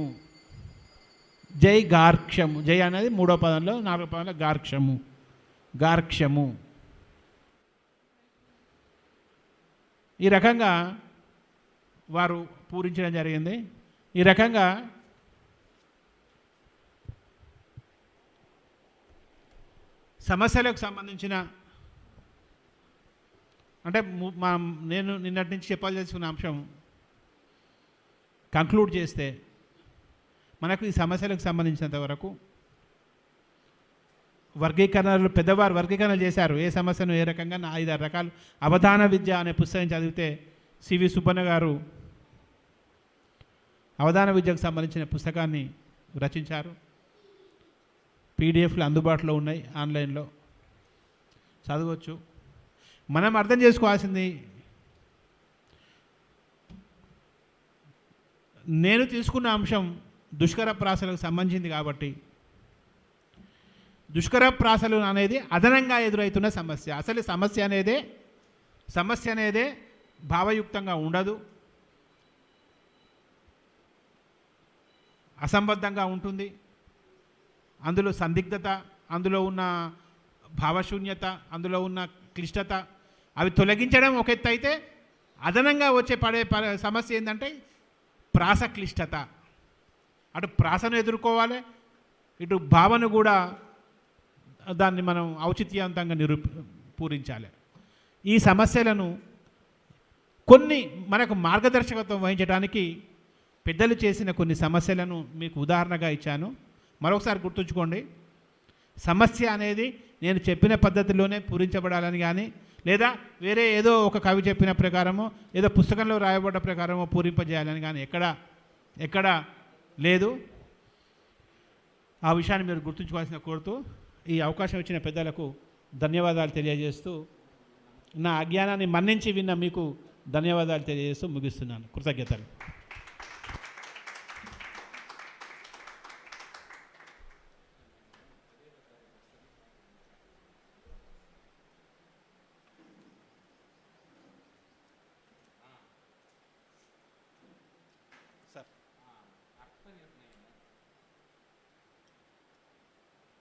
జై అనేది మూడో పదంలో, నాలుగో పదంలో గార్క్ష్యము. ఈ రకంగా వారు పూరించడం జరిగింది. ఈ రకంగా సమస్యలకు సంబంధించిన అంటే నేను నిన్నటి నుంచి చెప్పాల్సిన అంశం కంక్లూడ్ చేస్తే మనకు ఈ సమస్యలకు సంబంధించినంత వరకు వర్గీకరణలు పెద్దవారు వర్గీకరణలు చేశారు. ఏ సమస్యను ఏ రకంగా 5-6 రకాలు. అవధాన విద్య అనే పుస్తకం చదివితే సివి సుబ్బన్న గారు అవధాన విద్యకు సంబంధించిన పుస్తకాన్ని రచించారు. పీడిఎఫ్లు అందుబాటులో ఉన్నాయి, ఆన్లైన్లో చదవచ్చు. మనం అర్థం చేసుకోవాల్సింది, నేను తీసుకున్న అంశం దుష్కర ప్రాసలకు సంబంధించింది కాబట్టి దుష్కర ప్రాసలు అనేది అదనంగా ఎదురవుతున్న సమస్య. అసలు సమస్య అనేదే భావయుక్తంగా ఉండదు, అసంబద్ధంగా ఉంటుంది. అందులో సందిగ్ధత, అందులో ఉన్న భావశూన్యత, అందులో ఉన్న క్లిష్టత అవి తొలగించడం ఒక ఎత్తు అయితే, అదనంగా వచ్చే సమస్య ఏంటంటే ప్రాస క్లిష్టత. అటు ప్రాసను ఎదుర్కోవాలి, ఇటు భావన కూడా దాన్ని మనం ఔచిత్యవంతంగా పూరించాలి. ఈ సమస్యలను కొన్ని మనకు మార్గదర్శకత్వం వహించడానికి పెద్దలు చేసిన కొన్ని సమస్యలను మీకు ఉదాహరణగా ఇచ్చాను. మరొకసారి గుర్తుంచుకోండి, సమస్య అనేది నేను చెప్పిన పద్ధతిలోనే పూరించబడాలని కానీ, లేదా వేరే ఏదో ఒక కవి చెప్పిన ప్రకారమో ఏదో పుస్తకంలో రాయబడ్డ ప్రకారమో పూరింపజేయాలని కానీ ఎక్కడా లేదు. ఆ విషయాన్ని మీరు గుర్తుంచుకోవాల్సిన కోరుతూ ఈ అవకాశం ఇచ్చిన పెద్దలకు ధన్యవాదాలు తెలియజేస్తూ, నా అజ్ఞానాన్ని మన్నించి విన్న మీకు ధన్యవాదాలు తెలియజేస్తూ ముగిస్తున్నాను. కృతజ్ఞతలు.